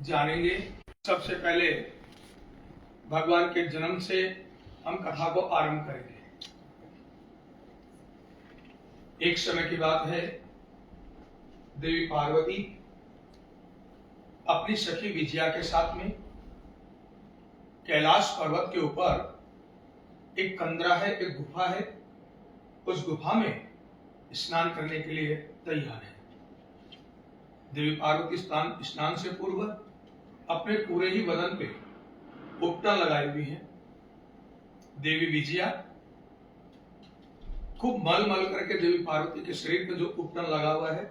जानेंगे। सबसे पहले भगवान के जन्म से हम कथा को आरंभ करेंगे। एक समय की बात है, देवी पार्वती अपनी सखी विजया के साथ में कैलाश पर्वत के ऊपर एक कंदरा है, एक गुफा है, उस गुफा में स्नान करने के लिए तैयार है। देवी पार्वती स्नान से पूर्व अपने पूरे ही बदन पे उपटन लगाई हुई है। देवी विजया खूब मल मल करके देवी पार्वती के शरीर पे जो उपटन लगा हुआ है,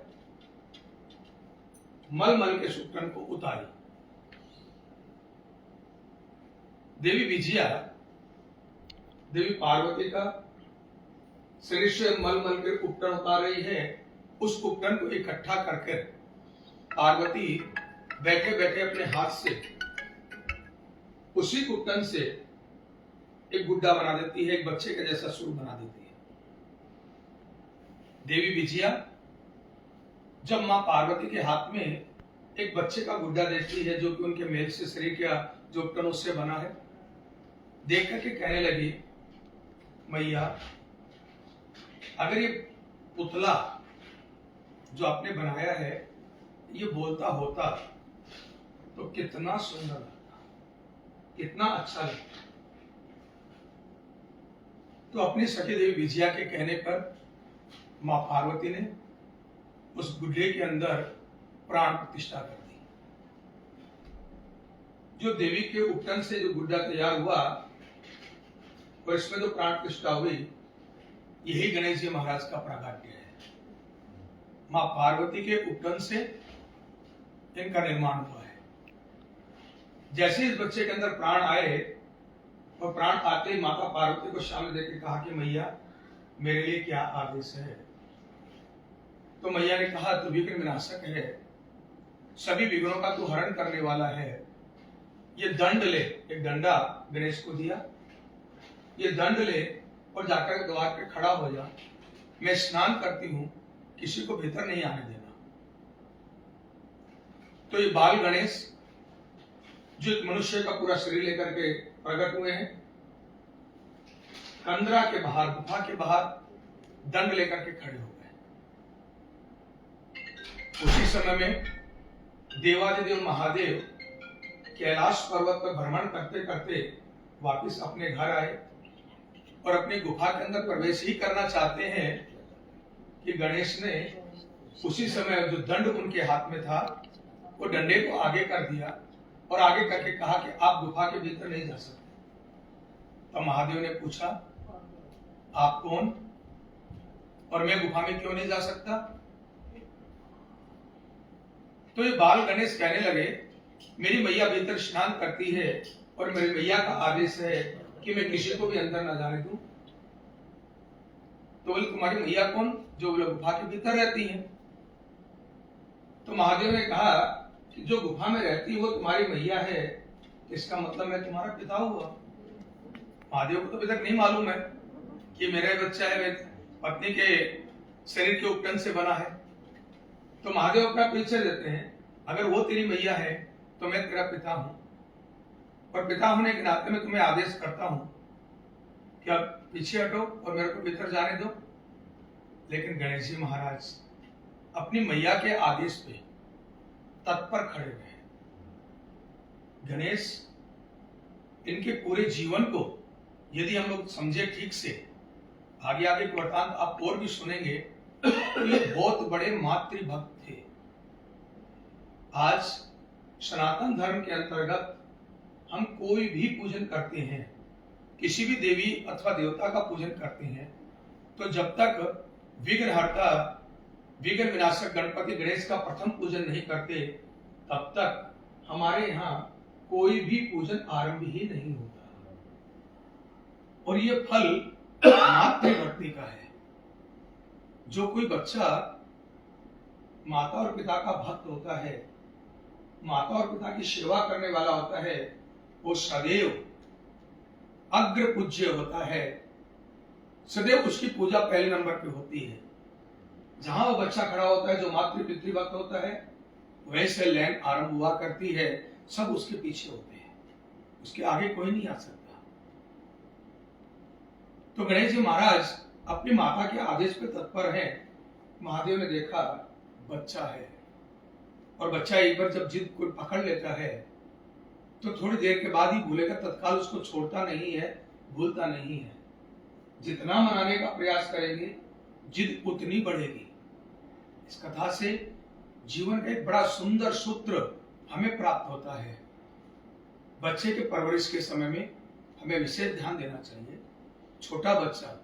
मल मल के उपटन को उतारी। देवी विजया देवी पार्वती का शरीर से मल मल के उपटन उतार रही है। उस उपटन को इकट्ठा करके पार्वती बैठे बैठे अपने हाथ से उसी उपटन से एक गुड्डा बना देती है, एक बच्चे के जैसा सूर बना देती है। देवी विजया जब मां पार्वती के हाथ में एक बच्चे का गुड्डा देखती है, जो कि उनके मेल से शरीर का जो उपटन उससे बना है, देख करके कहने लगी, मैया अगर ये पुतला जो आपने बनाया है ये बोलता होता तो कितना सुंदर लगता, कितना अच्छा लगता। तो अपनी सखी देवी विजया के कहने पर मां पार्वती ने उस गुड्डे के अंदर प्राण प्रतिष्ठा कर दी। जो देवी के उपटन से जो गुड्डा तैयार हुआ और इसमें जो प्राण प्रतिष्ठा हुई, यही गणेश जी महाराज का प्राकट्य है। मां पार्वती के उपटन से इनका निर्माण हुआ है। जैसे इस बच्चे के अंदर प्राण आए और प्राण आते ही माता पार्वती को सामने देकर कहा कि मैया मेरे लिए क्या आदेश है। तो मैया ने कहा, तू विघ्न विनाशक है, सभी विघ्नों का तू हरण करने वाला है। ये दंड ले, एक डंडा गणेश को दिया, ये दंड ले और जाकर द्वार पे खड़ा हो जा, मैं स्नान करती हूं, किसी को भीतर नहीं आने देना। तो ये बाल गणेश जो एक मनुष्य का पूरा शरीर लेकर के प्रकट हुए हैं, कंदरा के बाहर, गुफा के बाहर दंड लेकर के खड़े हो गए। उसी समय में देवादिदेव महादेव कैलाश पर्वत पर भ्रमण करते करते वापस अपने घर आए और अपनी गुफा के अंदर प्रवेश ही करना चाहते हैं कि गणेश ने उसी समय जो दंड उनके हाथ में था, वो डंडे को आगे कर दिया और आगे करके कहा कि आप गुफा के भीतर नहीं जा सकते। तो महादेव ने पूछा, आप कौन और मैं गुफा में क्यों नहीं जा सकता? तो ये बाल गणेश कहने लगे, मेरी मैया भीतर स्नान करती है और मेरी मैया का आदेश है कि मैं किसी को भी अंदर न जाने दूं। तो बोले, तुम्हारी मैया कौन जो गुफा के भीतर रहती है? तो महादेव ने कहा कि जो गुफा में रहती है वो तुम्हारी मैया है, इसका मतलब मैं तुम्हारा पिता हुआ। महादेव को तो अभी तक नहीं मालूम है कि मेरा बच्चा है, मेरी पत्नी के शरीर के उपटन से बना है। तो महादेव अपना परिचय देते हैं, अगर वो तेरी मैया है तो मैं तेरा पिता हूं, और पिता होने के नाते मैं तुम्हें आदेश करता हूं कि अब पीछे हटो और मेरे को भीतर जाने दो। लेकिन गणेश जी महाराज अपनी मैया के आदेश पे तत्पर खड़े हुए हैं। गणेश इनके पूरे जीवन को यदि हम लोग समझे ठीक से, आगे आगे वृत्तांत आप और भी सुनेंगे, तो ये बहुत बड़े मातृभक्त थे। आज सनातन धर्म के अंतर्गत हम कोई भी पूजन करते हैं, किसी भी देवी अथवा देवता का पूजन करते हैं, तो जब तक विघ्नहर्ता विघ्न विनाशक गणपति गणेश का प्रथम पूजन नहीं करते, तब तक हमारे यहाँ कोई भी पूजन आरंभ ही नहीं होता। और ये फल मातृभक्ति का है। जो कोई बच्चा माता और पिता का भक्त होता है, माता और पिता की सेवा करने वाला होता है, वो सदैव अग्र पूज्य होता है, सदैव उसकी पूजा पहले नंबर पे होती है। जहां वो बच्चा खड़ा होता है, जो मातृ पितृभक्त होता है, वैसे लैन आरंभ हुआ करती है, सब उसके पीछे होते हैं, उसके आगे कोई नहीं आ सकता। तो गणेश जी महाराज अपनी माता के आदेश पे तत्पर हैं। महादेव ने देखा बच्चा है, और बच्चा एक बार जब जिद को पकड़ लेता है तो थोड़ी देर के बाद ही भूलेगा, तत्काल उसको छोड़ता नहीं है, भूलता नहीं है। जितना मनाने का प्रयास करेंगे जिद उतनी बढ़ेगी। इस कथा से जीवन का एक बड़ा सुंदर सूत्र हमें प्राप्त होता है। बच्चे के परवरिश के समय में हमें विशेष ध्यान देना चाहिए। छोटा बच्चा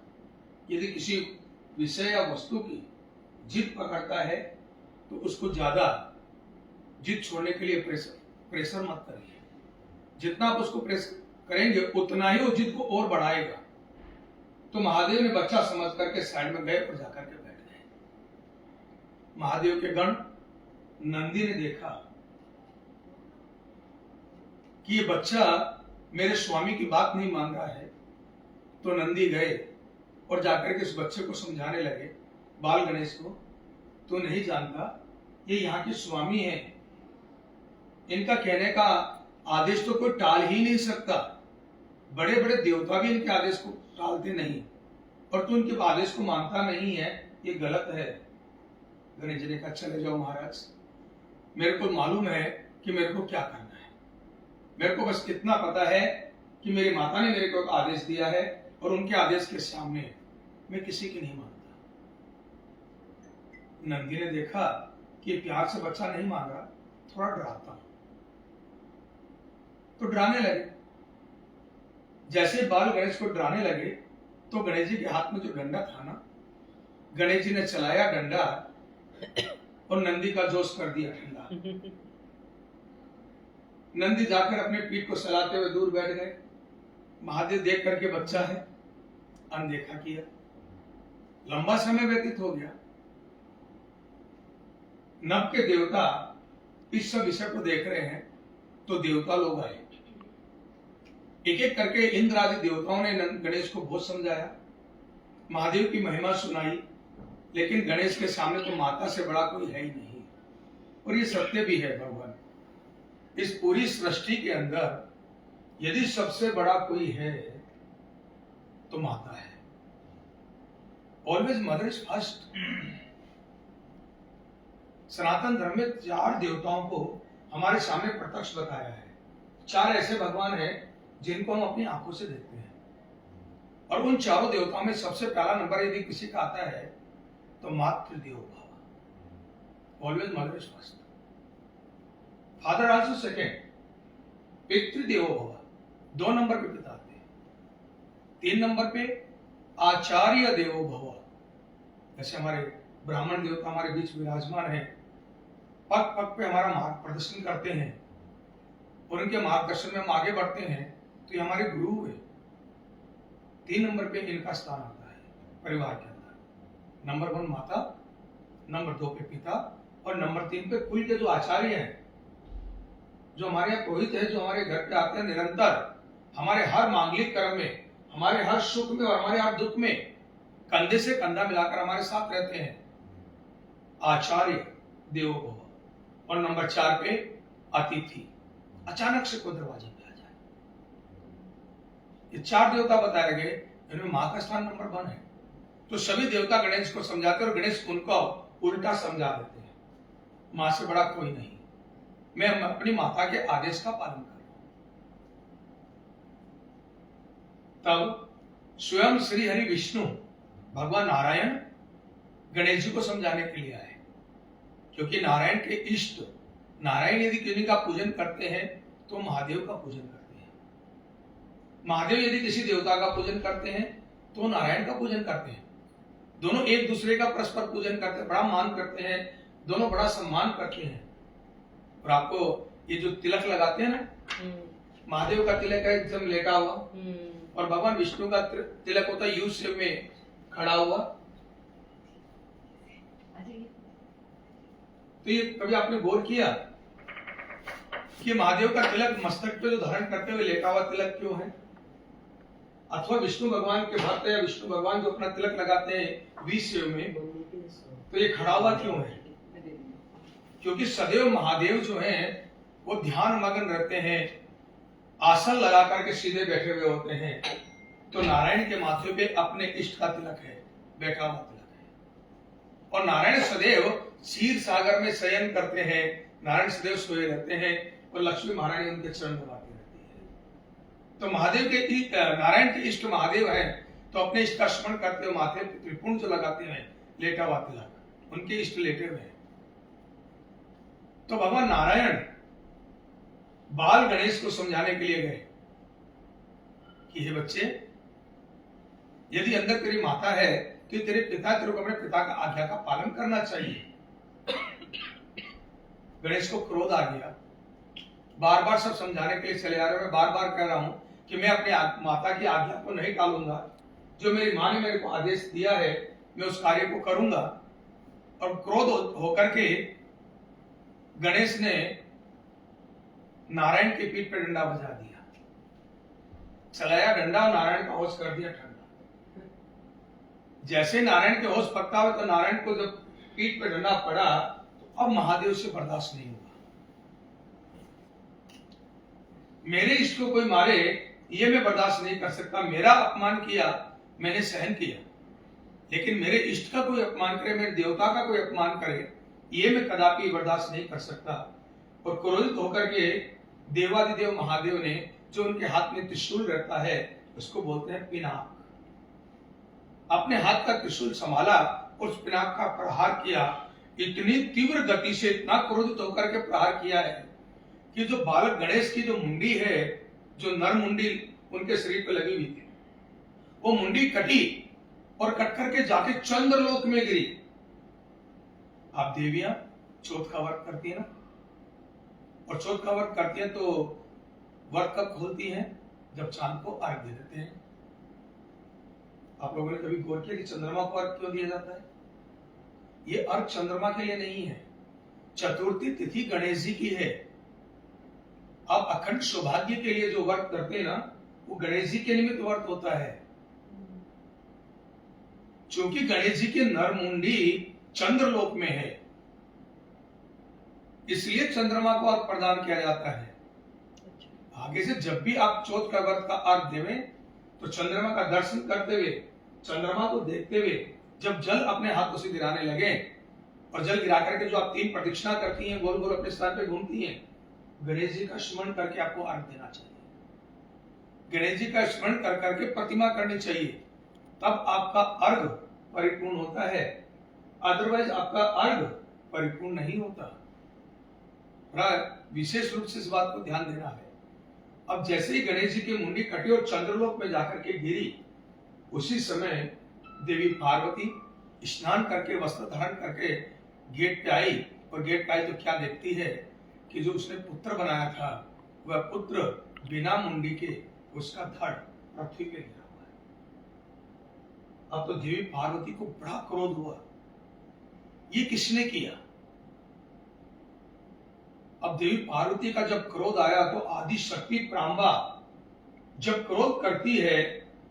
यदि किसी विषय या वस्तु की जिद पकड़ता है तो उसको ज्यादा जिद छोड़ने के लिए प्रेशर मत करिए। जितना आप उसको प्रेस करेंगे उतना ही वो जिद को और बढ़ाएगा। तो महादेव ने बच्चा समझ करके साइड में गए और जाकर के बैठ गए। महादेव के गण नंदी ने देखा कि ये बच्चा मेरे स्वामी की बात नहीं मान रहा है, तो नंदी गए और जाकर के इस बच्चे को समझाने लगे, बाल गणेश को, तो नहीं जानता ये यहाँ के स्वामी हैं, इनका कहने का आदेश तो कोई टाल ही नहीं सकता। बड़े बड़े देवता भी इनके आदेश को टालते नहीं, और तू इनके आदेश को मानता नहीं है, ये गलत है। गणेश जी ने कहा चले जाओ महाराज, मेरे को मालूम है कि मेरे को क्या करना है। मेरे को बस इतना पता है कि मेरी माता ने मेरे को एक आदेश दिया है, और उनके आदेश के सामने मैं किसी की नहीं मानता। नंदी ने देखा कि प्यार से बच्चा नहीं मान रहा, थोड़ा डराता हूं, तो डराने लगे। जैसे बाल गणेश को डराने लगे तो गणेश जी के हाथ में जो डंडा था ना, गणेश जी ने चलाया डंडा और नंदी का जोश कर दिया ठंडा। नंदी जाकर अपने पीठ को सहलाते हुए दूर बैठ गए। महादेव देख करके बच्चा है अनदेखा किया। लंबा समय व्यतीत हो गया। नभ के देवता इस सब विषय को देख रहे हैं, तो देवता लोग आए। एक एक करके इंद्र आदि देवताओं ने गणेश को बहुत समझाया, महादेव की महिमा सुनाई, लेकिन गणेश के सामने तो माता से बड़ा कोई है ही नहीं। और ये सत्य भी है भगवान, इस पूरी सृष्टि के अंदर यदि सबसे बड़ा कोई है तो माता है। Always mother is first. Sanatan Dharma में 4 देवताओं को हमारे सामने प्रत्यक्ष बताया है। 4 ऐसे भगवान हैं जिनको हम अपनी आंखों से देखते हैं, और उन चारों देवताओं में सबसे पहला नंबर यदि किसी का आता है तो मातृदेवो भव। Always mother is first, father also second, पितृदेवो भव 2 नंबर पे पिता आते हैं। 3 नंबर पे आचार्य देवो भव। जैसे हमारे ब्राह्मण देवता हमारे बीच विराजमान है, पग पग पे हमारा मार्ग प्रदर्शन करते हैं, और उनके मार्गदर्शन में हम आगे बढ़ते हैं, तो ये हमारे गुरु हुए। 3 नंबर पे इनका स्थान आता है परिवार के अंदर। नंबर 1 माता, नंबर 2 पे पिता, और नंबर 3 पे कुल के जो आचार्य हैं, जो हमारे यहाँ पुरोहित है, जो हमारे घर पे आते हैं निरंतर, हमारे हर मांगलिक कर्म में, हमारे हर सुख में और हमारे हर दुख में कंधे से कंधा मिलाकर हमारे साथ रहते हैं। आचार्य देवो भव। और नंबर 4 पे अतिथि, अचानक से कोई दरवाजे पे आ जाए। ये 4 देवता बताए गए, इनमें मां का स्थान नंबर 1 है। तो सभी देवता गणेश को समझाते हैं और गणेश उनको उल्टा समझा देते हैं, मां से बड़ा कोई नहीं, मैं अपनी माता के आदेश का पालन कर रहा हूं। तब स्वयं श्री हरि विष्णु भगवान नारायण गणेश जी को समझाने के लिए आए, क्योंकि नारायण के इष्ट, नारायण यदि किसी का पूजन करते हैं तो महादेव का पूजन करते हैं, महादेव यदि किसी देवता का पूजन करते हैं तो नारायण का पूजन करते हैं। दोनों एक दूसरे का परस्पर पूजन करते हैं, बड़ा मान करते हैं, दोनों बड़ा सम्मान करते हैं। और आपको ये जो तिलक लगाते हैं ना, महादेव का तिलक है एकदम लेटा हुआ, और भगवान विष्णु का तिलक होता है यू शेप में खड़ा हुआ। तो ये कभी आपने गौर किया कि महादेव का तिलक मस्तक पे जो धारण करते हुए लेटा हुआ तिलक क्यों है? अथवा विष्णु भगवान के भक्त या विष्णु भगवान जो अपना तिलक लगाते हैं वी शेप में, तो ये खड़ा हुआ क्यों है? क्योंकि सदैव महादेव जो हैं वो ध्यान मग्न रहते हैं, आसन लगा करके सीधे बैठे हुए होते हैं। तो नारायण के माथे पे अपने इष्ट का तिलक है, बैठा हुआ तिलक है। और नारायण सदैव क्षीर सागर में शयन करते हैं, नारायण सदैव सोए रहते हैं और लक्ष्मी महारानी उनके चरण दबाती रहती है। तो महादेव के नारायण के इष्ट महादेव हैं, तो अपने इष्ट का स्मरण करते हुए माथे पे त्रिपुंज लगाते हैं, लेटा हुआ तिलक, उनके इष्ट लेटे हुए हैं। तो भगवान नारायण बाल गणेश को समझाने के लिए गए कि हे बच्चे, यदि अंदर तेरी माता है तो तेरे पिता, तेरे को अपने पिता का आज्ञा का पालन करना चाहिए। गणेश को क्रोध आ गया, बार बार सब समझाने के लिए चले आ रहे। मैं बार बार कह रहा हूं कि मैं अपने माता की आज्ञा को नहीं टालूंगा, जो मेरी मां ने मेरे को आदेश दिया है मैं उस कार्य को करूंगा। और क्रोध होकर के गणेश ने नारायण की पीठ पर डंडा बजा दिया, चलाया डंडा और नारायण का होश कर दिया ठंडा। जैसे नारायण के होश पकता हुआ तो नारायण को जब पीठ पर डंडा पड़ा तो अब महादेव से बर्दाश्त नहीं हुआ। मेरे इष्ट को कोई मारे ये मैं बर्दाश्त नहीं कर सकता, मेरा अपमान किया मैंने सहन किया, लेकिन मेरे इष्ट का कोई अपमान करे, मेरे देवता का कोई अपमान करे, ये मैं कदापि बर्दाश्त नहीं कर सकता। और क्रोधित होकर के देवादिदेव महादेव ने, जो उनके हाथ में त्रिशूल रहता है उसको बोलते हैं पिनाक, अपने हाथ का त्रिशूल संभाला और उस पिनाक का प्रहार किया। इतनी तीव्र गति से, इतना क्रोधित होकर के प्रहार किया है कि जो बालक गणेश की जो मुंडी है, जो नर मुंडी उनके शरीर पर लगी हुई थी, वो मुंडी कटी और कट करके जाके चंद्रलोक में गिरी। आप देवियां चौथ का व्रत करती है ना, और चौथ का व्रत करती है तो व्रत कब खोलती है? जब चांद को अर्घ दे देते हैं। आप लोगों ने कभी गौर किया कि चंद्रमा को अर्घ क्यों दिया जाता है? ये अर्घ चंद्रमा के लिए नहीं है, चतुर्थी तिथि गणेश जी की है। आप अखंड सौभाग्य के लिए जो व्रत करते हैं ना, वो गणेश जी के निमित्त व्रत होता है। क्योंकि गणेश जी की नर मुंडी चंद्रलोक में है, इसलिए चंद्रमा को अर्घ प्रदान किया जाता है। आगे से जब भी आप चौथ का व्रत का अर्घ देवें तो चंद्रमा का दर्शन करते हुए, चंद्रमा को देखते हुए जब जल अपने हाथों से गिराने लगे, और जल गिरा करके जो आप 3 प्रदक्षिणा करती हैं, गोल गोल अपने स्थान पे घूमती हैं, गणेश जी का स्मरण करके आपको अर्घ देना चाहिए। गणेश जी का स्मरण कर करके प्रतिमा करनी चाहिए, तब आपका अर्घ परिपूर्ण होता है, अदरवाइज आपका अर्घ परिपूर्ण नहीं होता। विशेष रूप से इस बात को ध्यान देना है। अब जैसे ही गणेश जी की मुंडी कटी और चंद्रलोक में जाकर के गिरी, उसी समय देवी पार्वती स्नान करके वस्त्र धारण करके गेट पे आई, और गेट पे आई तो क्या देखती है कि जो उसने पुत्र बनाया था वह पुत्र बिना मुंडी के उसका धड़ पृथ्वी पे गिरा हुआ है। अब तो देवी पार्वती को बड़ा क्रोध हुआ, ये किसने किया? अब देवी पार्वती का जब क्रोध आया तो आदि शक्ति प्रांबा जब क्रोध करती है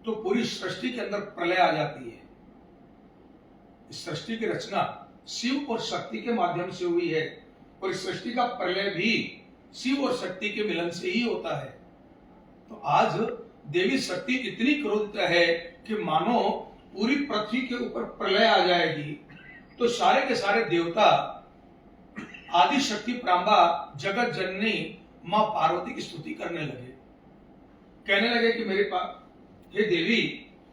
तो पूरी सृष्टि के अंदर प्रलय आ जाती है। इस सृष्टि की रचना शिव और शक्ति के माध्यम से हुई है, और इस सृष्टि का प्रलय भी शिव और शक्ति के मिलन से ही होता है। तो आज देवी शक्ति इतनी क्रोधित है कि मानो पूरी पृथ्वी के ऊपर प्रलय आ जाएगी, तो सारे के सारे देवता आदि शक्ति प्रांबा जगत जननी मां पार्वती की स्तुति करने लगे, कहने लगे कि मेरे पास, हे देवी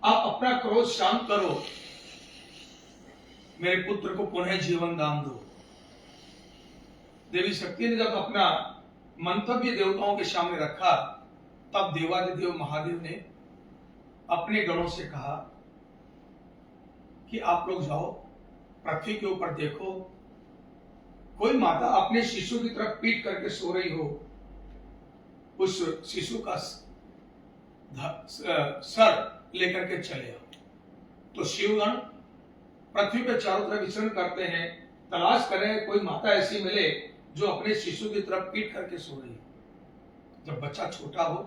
आप अपना क्रोध शांत करो, मेरे पुत्र को पुनः जीवन दान दो। देवी शक्ति ने जब अपना मंतव्य देवताओं के सामने रखा, तब देवादिदेव महादेव ने अपने गणों से कहा कि आप लोग जाओ पृथ्वी के ऊपर देखो, कोई माता अपने शिशु की तरफ पीट करके सो रही हो, उस शिशु का सर लेकर के चले आओ। तो शिवगण पृथ्वी पर चारों तरफ विचरण करते हैं, तलाश करें कोई माता ऐसी मिले जो अपने शिशु की तरफ पीट करके सो रही हो। जब बच्चा छोटा हो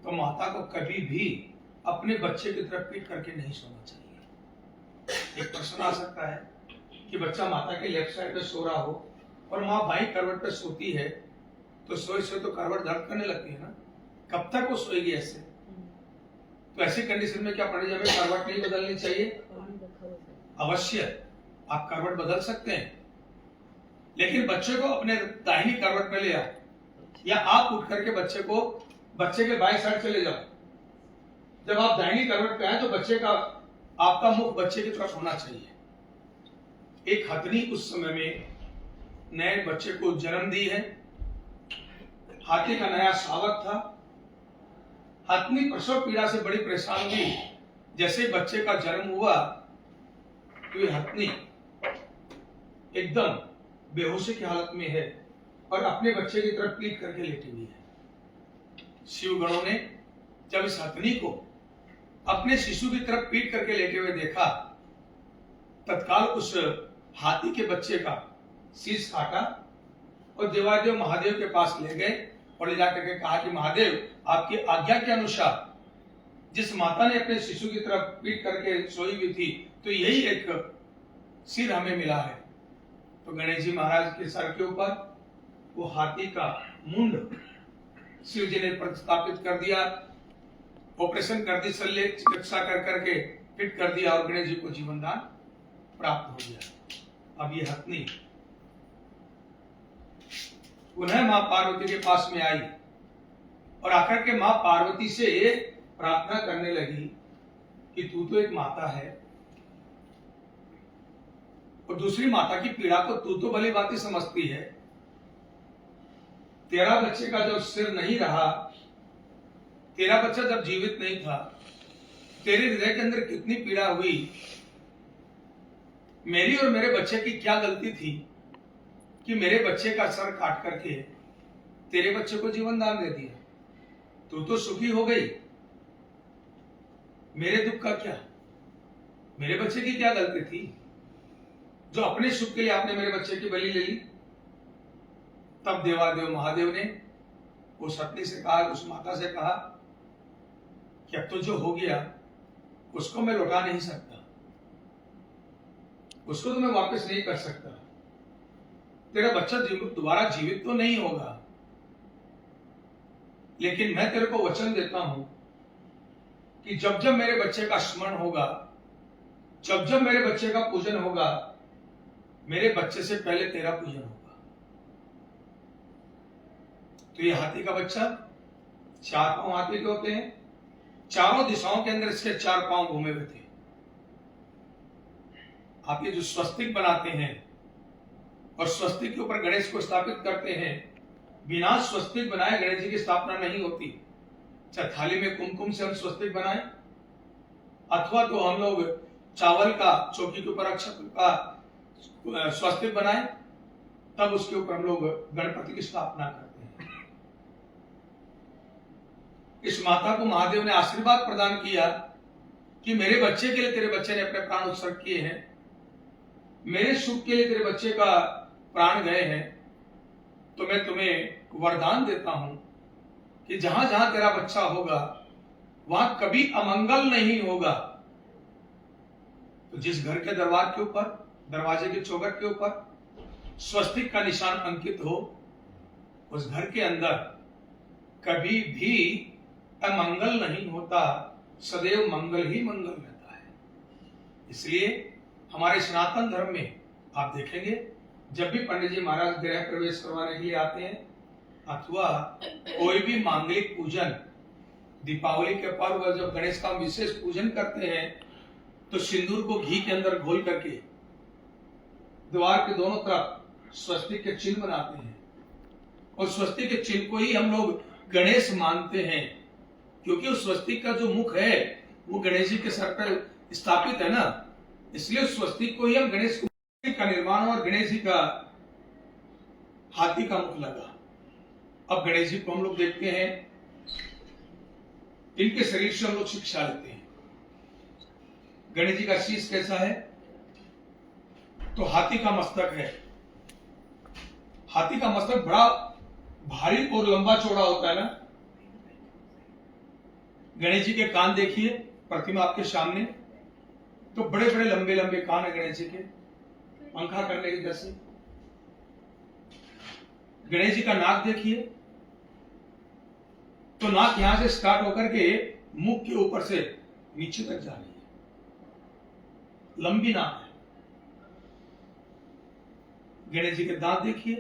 तो माता को कभी भी अपने बच्चे की तरफ पीट करके नहीं सोना चाहिए। एक प्रश्न आ सकता है कि बच्चा माता के लेफ्ट साइड पे सो रहा हो और माँ बाई करवट पे सोती है तो सोए तो करवट दर्द करने लगती है ना, कब तक वो सोएगी ऐसे? तो ऐसी कंडीशन में क्या पंडित जी हमें करवट नहीं बदलनी चाहिए? अवश्य आप करवट बदल सकते हैं, लेकिन बच्चे को अपने दाहिनी करवट पे ले आओ, या आप उठ करके बच्चे के बाएं साइड चले जाओ। जब आप दाहिनी करवट पे आए तो आपका मुख बच्चे की तरफ होना चाहिए। एक हथनी उस समय में नए बच्चे को जन्म दी है, हाथी का नया शावक था। हथनी प्रसव पीड़ा से बड़ी परेशान हुई। जैसे बच्चे का जन्म हुआ तो ये हथनी एकदम बेहोशी की हालत में है और अपने बच्चे की तरफ पीट करके लेटी हुई है। शिव गणों ने जब इस हथनी को अपने शिशु की तरफ पीट करके लेटे हुए देखा, तत्काल उस हाथी के बच्चे का शीश काटा और देवादेव महादेव के पास ले गए और ले जाकर के कहा कि महादेव, आपकी आज्ञा के अनुसार जिस माता ने अपने शिशु की तरफ पीट करके सोई हुई थी, तो यही एक सिर हमें मिला है। तो गणेश जी महाराज के सर के ऊपर वो हाथी का मुंड शिव जी ने प्रतिस्थापित कर दिया, ऑपरेशन कर दी, शल्य चिकित्सा कर करके फिट कर दिया और गणेश जी को जीवन दान प्राप्त हो गया। अब ये हथनी पुनः मां पार्वती के पास में आई और आकर के मां पार्वती से प्रार्थना करने लगी कि तू तो एक माता है और दूसरी माता की पीड़ा को तू तो भली बात समझती है। तेरा बच्चे का जब सिर नहीं रहा, तेरा बच्चा जब जीवित नहीं था, तेरे हृदय के अंदर कितनी पीड़ा हुई। मेरी और मेरे बच्चे की क्या गलती थी कि मेरे बच्चे का सर काट करके तेरे बच्चे को जीवन दान दे दिया। तू तो सुखी हो गई, मेरे दुख का क्या? मेरे बच्चे की क्या गलती थी जो अपने सुख के लिए आपने मेरे बच्चे की बलि ले ली? तब देवादेव महादेव ने उस हथनी से कहा, उस माता से कहा कि अब तो जो हो गया उसको मैं लौटा नहीं सकता, उसको तो मैं वापस नहीं कर सकता। तेरा बच्चा दोबारा जीवित तो नहीं होगा, लेकिन मैं तेरे को वचन देता हूं कि जब जब मेरे बच्चे का स्मरण होगा, जब जब मेरे बच्चे का पूजन होगा, मेरे बच्चे से पहले तेरा पूजन होगा। तो ये हाथी का बच्चा, 4 पांव हाथी के होते हैं, चारों दिशाओं के अंदर इसके 4 पांव घूमे हुए थे। आप ये जो स्वस्तिक बनाते हैं और स्वस्तिक के ऊपर गणेश को स्थापित करते हैं, बिना स्वस्तिक बनाए गणेश जी की स्थापना नहीं होती। चाहे थाली में कुमकुम से हम स्वस्तिक बनाए, अथवा तो हम लोग चावल का चौकी के ऊपर अक्षत का स्वस्तिक बनाए, तब उसके ऊपर हम लोग गणपति की स्थापना करते हैं। इस माता को महादेव ने आशीर्वाद प्रदान किया कि मेरे बच्चे के लिए तेरे बच्चे ने अपने प्राण उत्सर्ग किए हैं, मेरे सुख के लिए तेरे बच्चे का प्राण गए हैं, तो मैं तुम्हें वरदान देता हूं कि जहां जहां तेरा बच्चा होगा वहां कभी अमंगल नहीं होगा। तो जिस घर के दरबार के ऊपर, दरवाजे के चौखट के ऊपर स्वस्तिक का निशान अंकित हो, उस घर के अंदर कभी भी अमंगल नहीं होता, सदैव मंगल ही मंगल रहता है। इसलिए हमारे सनातन धर्म में आप देखेंगे, जब भी पंडित जी महाराज गृह प्रवेश करवाने के लिए आते हैं अथवा कोई भी मांगलिक पूजन, दीपावली के पर्व जब गणेश का विशेष पूजन करते हैं, तो सिंदूर को घी के अंदर घोल करके द्वार के दोनों तरफ स्वस्तिक के चिन्ह बनाते हैं और स्वस्तिक के चिन्ह को ही हम लोग गणेश मानते हैं, क्योंकि उस स्वस्तिक का जो मुख है वो गणेश जी के सर पर स्थापित है ना, इसलिए उस स्वस्तिक को ही हम गणेश का निर्माण और गणेश जी का हाथी का मुख लगा। अब गणेश जी को हम लोग देखते हैं, इनके शरीर से हम लोग शिक्षा लेते हैं। गणेश जी का शीश कैसा है? तो हाथी का मस्तक है। हाथी का मस्तक बड़ा भारी और लंबा चौड़ा होता है ना। गणेश जी के कान देखिए, प्रतिमा आपके सामने, तो बड़े बड़े लंबे लंबे कान है गणेश जी के, पंखा करने के जैसे। गणेश जी का नाक देखिए, तो नाक यहां से स्टार्ट होकर के मुख के ऊपर से नीचे तक जा रही है, लंबी नाक है। गणेश जी के दांत देखिए,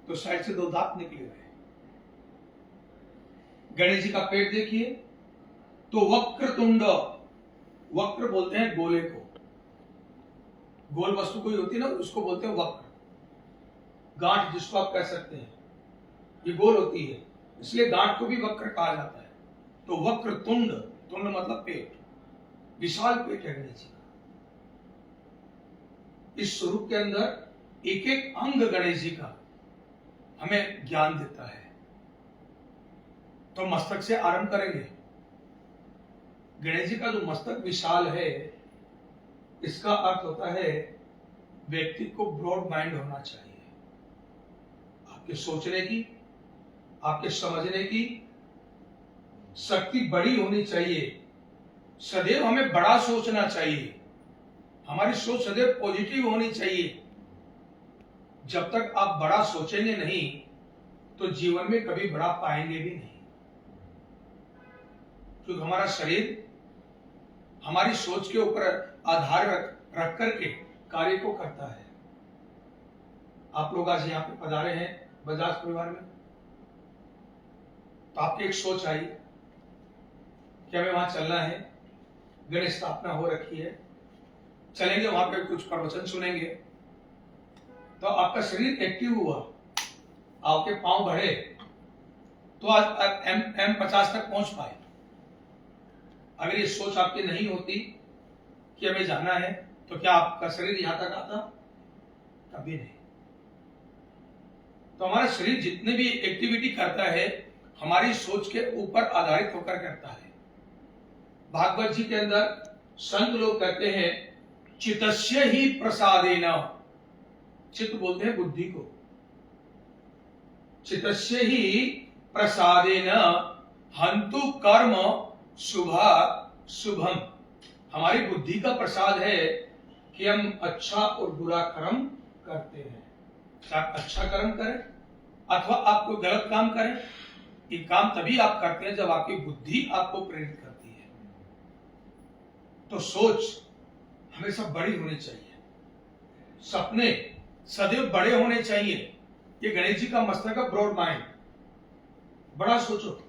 तो साइड से 2 दांत निकले हुए हैं। गणेश जी का पेट देखिए, तो वक्रतुंड, वक्र बोलते हैं गोले को, गोल वस्तु कोई होती है ना, उसको बोलते हैं वक्र। गांठ जिसको आप कह सकते हैं, ये गोल होती है, इसलिए गांठ को भी वक्र कहा जाता है। तो वक्रतुंड, तुंड मतलब पेट, विशाल पेट है गणेश जी का। इस स्वरूप के अंदर एक एक अंग गणेश जी का हमें ज्ञान देता है। तो मस्तक से आरंभ करेंगे। गणेश जी का जो मस्तक विशाल है, इसका अर्थ होता है व्यक्ति को ब्रॉड माइंड होना चाहिए, आपके सोचने की, आपके समझने की शक्ति बड़ी होनी चाहिए। सदैव हमें बड़ा सोचना चाहिए, हमारी सोच सदैव पॉजिटिव होनी चाहिए। जब तक आप बड़ा सोचेंगे नहीं, तो जीवन में कभी बड़ा पाएंगे भी नहीं, क्योंकि हमारा शरीर हमारी सोच के ऊपर आधार रख करके कार्य को करता है। आप लोग आज यहाँ पे पधारे हैं बजाज परिवार में, तो आपकी एक सोच आई कि हमें वहां चलना है, गणेश स्थापना हो रखी है, चलेंगे वहां पे, कुछ प्रवचन सुनेंगे। तो आपका शरीर एक्टिव हुआ, आपके पांव बढ़े, तो आज M50 तक पहुंच पाए। अगर ये सोच आपकी नहीं होती कि हमें जाना है, तो क्या आपका शरीर यहां तक आता? कभी नहीं। तो हमारा शरीर जितने भी एक्टिविटी करता है, हमारी सोच के ऊपर आधारित होकर करता है। भागवत जी के अंदर संत लोग कहते हैं, चितस्य ही प्रसादेन, चित्त बोलते हैं बुद्धि को, चितस्य ही प्रसादेन हंतु कर्म शुभा शुभम। हमारी बुद्धि का प्रसाद है कि हम अच्छा और बुरा कर्म करते हैं। चाहे आप अच्छा कर्म करें अथवा आप कोई गलत काम करें, ये काम तभी आप करते हैं जब आपकी बुद्धि आपको प्रेरित करती है। तो सोच हमेशा बड़ी होनी चाहिए, सपने सदैव बड़े होने चाहिए। ये गणेश जी का मस्तक है, ब्रॉड माइंड, बड़ा सोचो।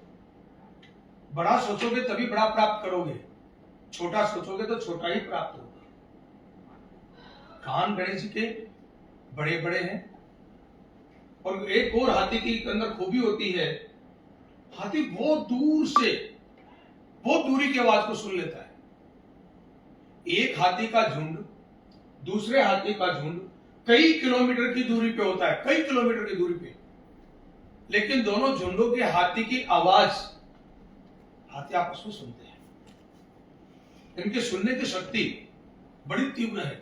बड़ा सोचोगे तभी बड़ा प्राप्त करोगे, छोटा सोचोगे तो छोटा ही प्राप्त होगा। कान गणेश जी के बड़े बड़े हैं, और एक और हाथी के अंदर खूबी होती है, हाथी बहुत दूर से, बहुत दूरी की आवाज को सुन लेता है। एक हाथी का झुंड दूसरे हाथी का झुंड कई किलोमीटर की दूरी पे होता है, कई किलोमीटर की दूरी पे, लेकिन दोनों झुंडों के हाथी की आवाज हाथी आपस में सुनते हैं। इनके सुनने की शक्ति बड़ी तीव्र है,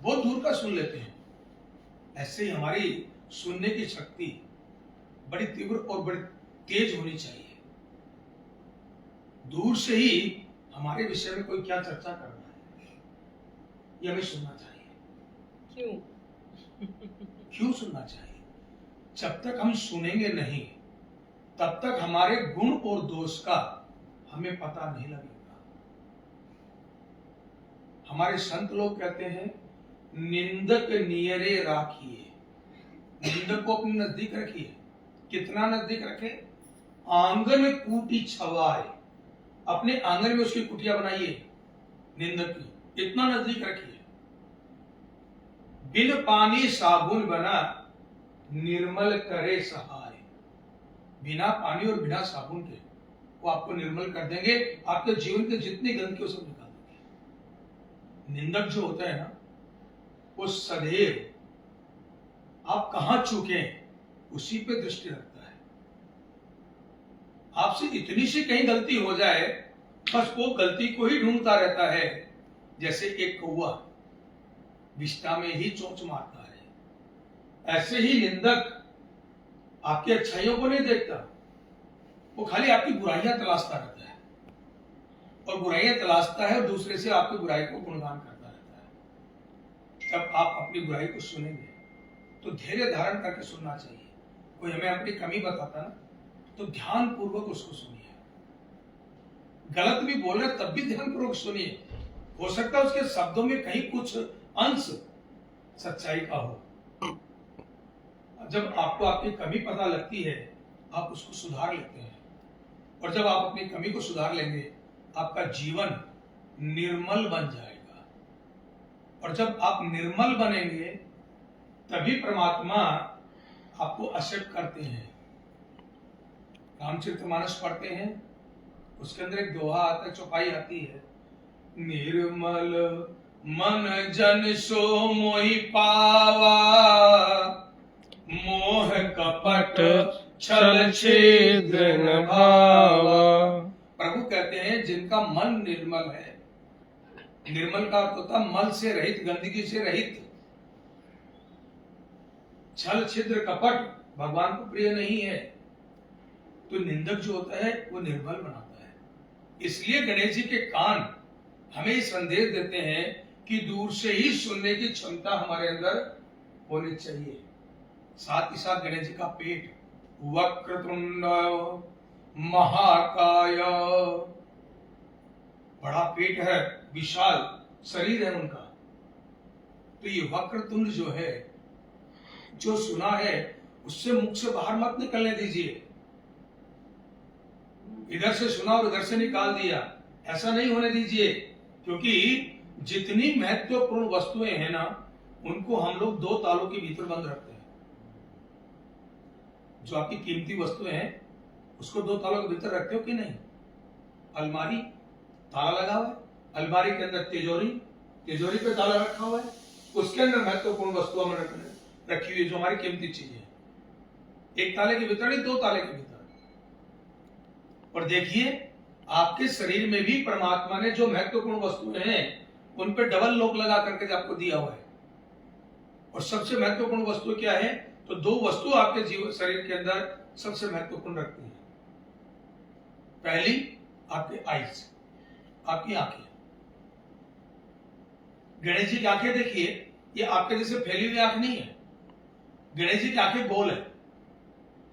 बहुत दूर का सुन लेते हैं। ऐसे ही हमारी सुनने की शक्ति बड़ी तीव्र और बड़ी तेज होनी चाहिए। दूर से ही हमारे विषय में कोई क्या चर्चा कर रहा है, ये हमें सुनना चाहिए। क्यों सुनना चाहिए? जब तक हम सुनेंगे नहीं, तब तक हमारे गुण और दोष का हमें पता नहीं लगेगा। हमारे संत लोग कहते हैं, निंदक नियरे राखिए, निंदक को अपने नजदीक रखिए। कितना नजदीक रखे? आंगन कूटी छवाए, अपने आंगन में उसकी कुटिया बनाइए निंदक की, इतना नजदीक रखिए। बिन पानी साबुन बना निर्मल करे सहाय, बिना पानी और बिना साबुन के वो आपको निर्मल कर देंगे, आपके जीवन के जितनी गंदगी वो सब निकाल देंगे। निंदक जो होता है ना, वो सदैव आप कहां चूके उसी पे दृष्टि रखता है। आपसे इतनी सी कहीं गलती हो जाए, बस वो गलती को ही ढूंढता रहता है, जैसे एक कौवा विष्ठा में ही चोंच मारता है। ऐसे ही निंदक आपकी अच्छाइयों को नहीं देखता, वो खाली आपकी बुराइयां तलाशता रहता है, और बुराइयां तलाशता है और दूसरे से आपकी बुराई को गुणगान करता रहता है। जब आप अपनी बुराई को सुनेंगे तो धैर्य धारण करके सुनना चाहिए। कोई हमें अपनी कमी बताता ना, तो ध्यान पूर्वक उसको सुनिए। गलत भी बोल रहे तब भी ध्यान पूर्वक सुनिए, हो सकता है उसके शब्दों में कहीं कुछ अंश सच्चाई का हो। जब आपको आपकी कमी पता लगती है, आप उसको सुधार लेते हैं, और जब आप अपनी कमी को सुधार लेंगे, आपका जीवन निर्मल बन जाएगा। और जब आप निर्मल बनेंगे, तभी परमात्मा आपको एक्सेप्ट करते हैं। रामचरितमानस पढ़ते हैं, उसके अंदर एक दोहा आता है, चौपाई आती है, निर्मल मन जन सो मोहि पावा, मोह कपट छल छिद्र न भावा। प्रभु कहते हैं जिनका मन निर्मल है, निर्मल का अर्थ होता है मल से रहित, गंदगी से रहित। छल छिद्र कपट भगवान को प्रिय नहीं है। तो निंदक जो होता है वो निर्मल बनाता है। इसलिए गणेश जी के कान हमें संदेश देते हैं कि दूर से ही सुनने की क्षमता हमारे अंदर होनी चाहिए। साथ ही साथ गणेश जी का पेट वक्रतुंड महाकाय, बड़ा पेट है, विशाल शरीर है उनका। तो ये वक्रतुंड जो है, जो सुना है उससे मुख से बाहर मत निकलने दीजिए। इधर से सुना और उधर से निकाल दिया, ऐसा नहीं होने दीजिए। क्योंकि जितनी महत्वपूर्ण वस्तुएं हैं ना, उनको हम लोग दो तालों के भीतर बंद रखते हैं। जो आपकी कीमती वस्तुएं हैं उसको दो तालों के भीतर रखते हो कि नहीं? अलमारी ताला लगा हुआ है, अलमारी के अंदर तिजोरी, तिजोरी पे ताला रखा हुआ है, उसके अंदर महत्वपूर्ण वस्तुएं रखी हुई जो हमारी कीमती चीजें हैं। एक ताले के भीतर नहीं, दो ताले के भीतर। और देखिए आपके शरीर में भी परमात्मा ने जो महत्वपूर्ण वस्तुएं हैं उन पे डबल लॉक लगा करके आपको दिया हुआ है। और सबसे महत्वपूर्ण वस्तु क्या है? तो दो वस्तु आपके जीवन शरीर के अंदर सबसे महत्वपूर्ण रखती है। पहली आपके आईज, आपकी आंखें। गणेश जी की आंखें देखिए, ये आपके जैसे फैली हुई आंख नहीं है। गणेश जी की आंखें गोल है।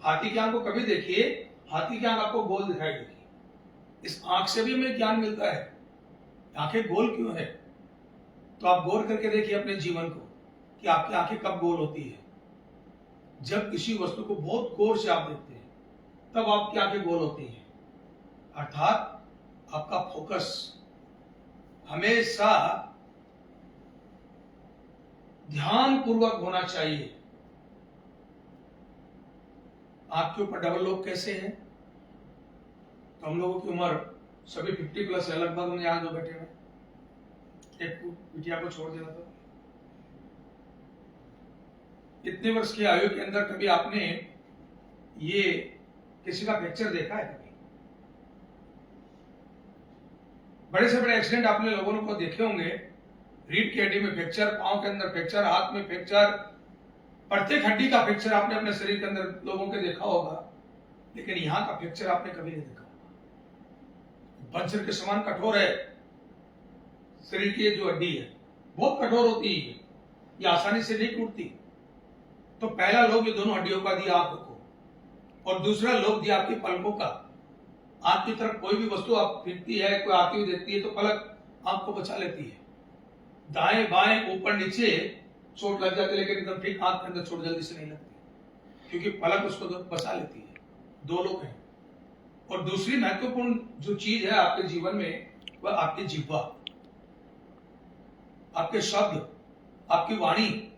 हाथी की आंख को कभी देखिए, हाथी की आंख आपको गोल दिखाई देगी। इस आंख से भी हमें ज्ञान मिलता है, आंखें गोल क्यों है। तो आप गौर करके देखिए अपने जीवन को कि आपकी आंखें कब गोल होती है। जब किसी वस्तु को बहुत गौर से आप देखते हैं, तब आपकी आंखें गोल होती हैं। अर्थात आपका फोकस हमेशा ध्यान पूर्वक होना चाहिए। आपके ऊपर डबल लॉक कैसे है? तो हम लोगों की उम्र सभी 50 प्लस है लगभग। हम यहाँ जो बैठे हुए, एक बिटिया को छोड़ देना। तो इतने वर्ष की आयु के अंदर कभी आपने ये किसी का पिक्चर देखा है? कभी बड़े से बड़े एक्सीडेंट आपने लोगों को देखे होंगे। रीढ़ की हड्डी में फ्रैक्चर, पांव के अंदर फ्रैक्चर, हाथ में फ्रैक्चर, प्रत्येक हड्डी का फ्रैक्चर आपने अपने शरीर के अंदर लोगों के देखा होगा। लेकिन यहां का फ्रैक्चर आपने कभी नहीं देखा होगा। वज्र के समान कठोर है शरीर की जो हड्डी है, बहुत कठोर होती है, ये आसानी से नहीं टूटती। तो पहला लोग ये दोनों हड्डियों का दिया आंखों को, और दूसरा लोग दिया आपकी पलकों का। आंख की तरफ कोई भी वस्तु आप फेंकती है, कोई आती हुई देखती है, तो पलक आंख को बचा लेती है। दाएं बाएं ऊपर नीचे चोट लग जाती है, लेकिन एकदम ठीक आंख के अंदर चोट जल्दी से नहीं लगती, क्योंकि पलक उसको बचा लेती है। दो लोग हैं। और दूसरी महत्वपूर्ण जो चीज है आपके जीवन में, वह आपकी जिह्वा, आपके शब्द, आपकी वाणी।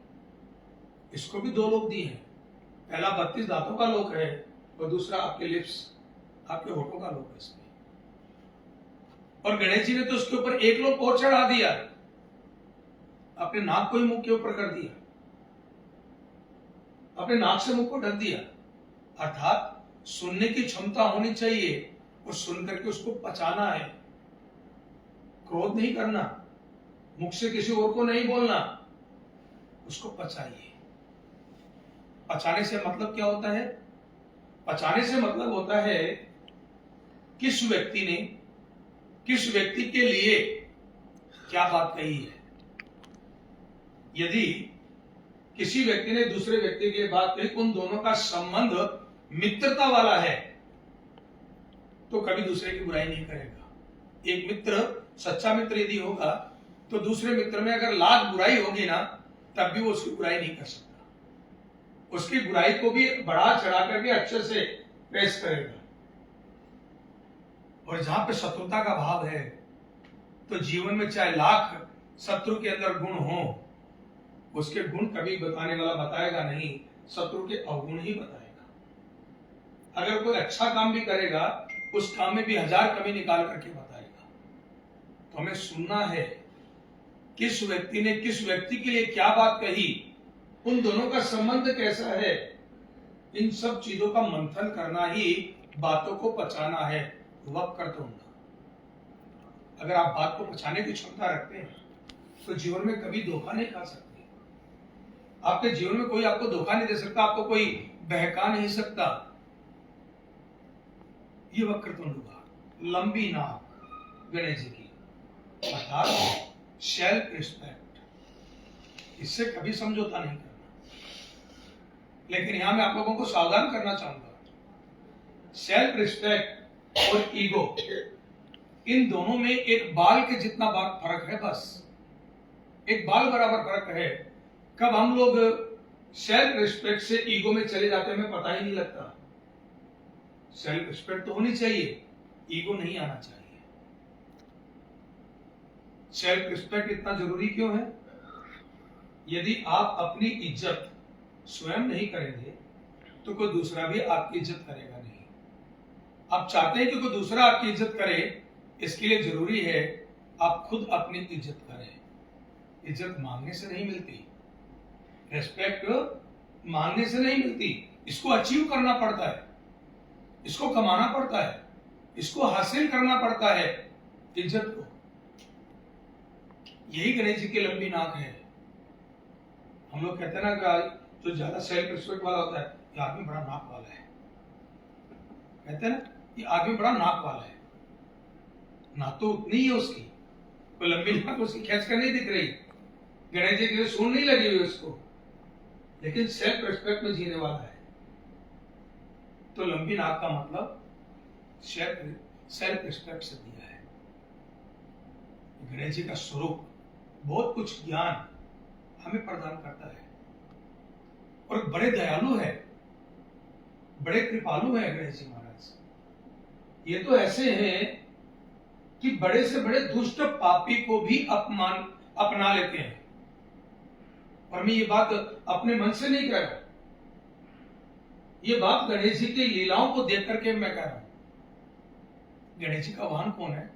इसको भी दो लोग दिए हैं। पहला 32 दांतों का लोक है, और दूसरा आपके लिप्स, आपके होठों का लोक है इसमें। और गणेश जी ने तो उसके ऊपर एक लोक और चढ़ा दिया, अपने नाक को ही मुंह के ऊपर कर दिया, अपने नाक से मुंह को ढक दिया। अर्थात सुनने की क्षमता होनी चाहिए, और सुन करके उसको पचाना है। क्रोध नहीं करना, मुख से किसी और को नहीं बोलना, उसको पचाइए। पचाने से मतलब क्या होता है? पचाने से मतलब होता है किस व्यक्ति ने किस व्यक्ति के लिए क्या बात कही है। यदि किसी व्यक्ति ने दूसरे व्यक्ति की बात कही, उन दोनों का संबंध मित्रता वाला है, तो कभी दूसरे की बुराई नहीं करेगा। एक मित्र, सच्चा मित्र यदि होगा तो दूसरे मित्र में अगर लाख बुराई होगी ना, तब भी वो उसकी बुराई नहीं कर सकता। उसकी बुराई को भी बढ़ा चढ़ा करके अच्छे से पेश करेगा। और जहां पे शत्रुता का भाव है, तो जीवन में चाहे लाख शत्रु के अंदर गुण हो, उसके गुण कभी बताने वाला बताएगा नहीं, शत्रु के अवगुण ही बताएगा। अगर कोई अच्छा काम भी करेगा, उस काम में भी 1000 कमी निकाल करके बताएगा। तो हमें सुनना है किस व्यक्ति ने किस व्यक्ति के लिए क्या बात कही, उन दोनों का संबंध कैसा है, इन सब चीजों का मंथन करना ही बातों को पचाना है। वक्त करते होगा, अगर आप बात को पचाने की क्षमता रखते हैं तो जीवन में कभी धोखा नहीं खा सकते। आपके जीवन में कोई आपको धोखा नहीं दे सकता, आपको कोई बहका नहीं सकता। ये वक्रतुंड हुआ, लंबी नाक गणेश जी की, अर्थात सेल्फ रिस्पेक्ट, इससे कभी समझौता नहीं करना। लेकिन यहां मैं आप लोगों को सावधान करना चाहूंगा, सेल्फ रिस्पेक्ट और ईगो, इन दोनों में एक बाल के जितना फर्क है, बस एक बाल बराबर फर्क है। कब हम लोग सेल्फ रिस्पेक्ट से ईगो में चले जाते हैं, हमें पता ही नहीं लगता। सेल्फ रिस्पेक्ट तो होनी चाहिए, ईगो नहीं आना चाहिए। सेल्फ रिस्पेक्ट इतना जरूरी क्यों है? यदि आप अपनी इज्जत स्वयं नहीं करेंगे तो कोई दूसरा भी आपकी इज्जत करेगा नहीं। आप चाहते हैं कि कोई दूसरा आपकी इज्जत करे, इसके लिए जरूरी है आप खुद अपनी इज्जत करें। इज्जत मांगने से नहीं मिलती, रेस्पेक्ट मांगने से नहीं मिलती, इसको अचीव करना पड़ता है, इसको कमाना पड़ता है, इसको हासिल करना पड़ता है इज्जत को। यही गणेश जी की लंबी नाक है। हम लोग कहते हैं ना कि जो ज्यादा सेल्फ रिस्पेक्ट वाला होता है, ये आदमी बड़ा नाक वाला है, कहते हैं ना, ये आदमी बड़ा नाक वाला है। नाक तो उतनी ही है उसकी, कोई लंबी नाक उसकी खींच कर नहीं दिख रही, गणेश जी की सूंड नहीं लगी हुई उसको, लेकिन सेल्फ रिस्पेक्ट में जीने वाला है। तो लंबी नाक का मतलब सेल्फ रिस्पेक्ट से दिया है। गणेश जी का स्वरूप बहुत कुछ ज्ञान हमें प्रदान करता है, और बड़े दयालु है, बड़े कृपालु है गणेश जी महाराज। ये तो ऐसे हैं कि बड़े से बड़े दुष्ट पापी को भी अपना लेते हैं। और मैं ये बात अपने मन से नहीं कह रहा, ये बात गणेश जी की लीलाओं को देख करके मैं कह रहा हूं। गणेश जी का वाहन कौन है?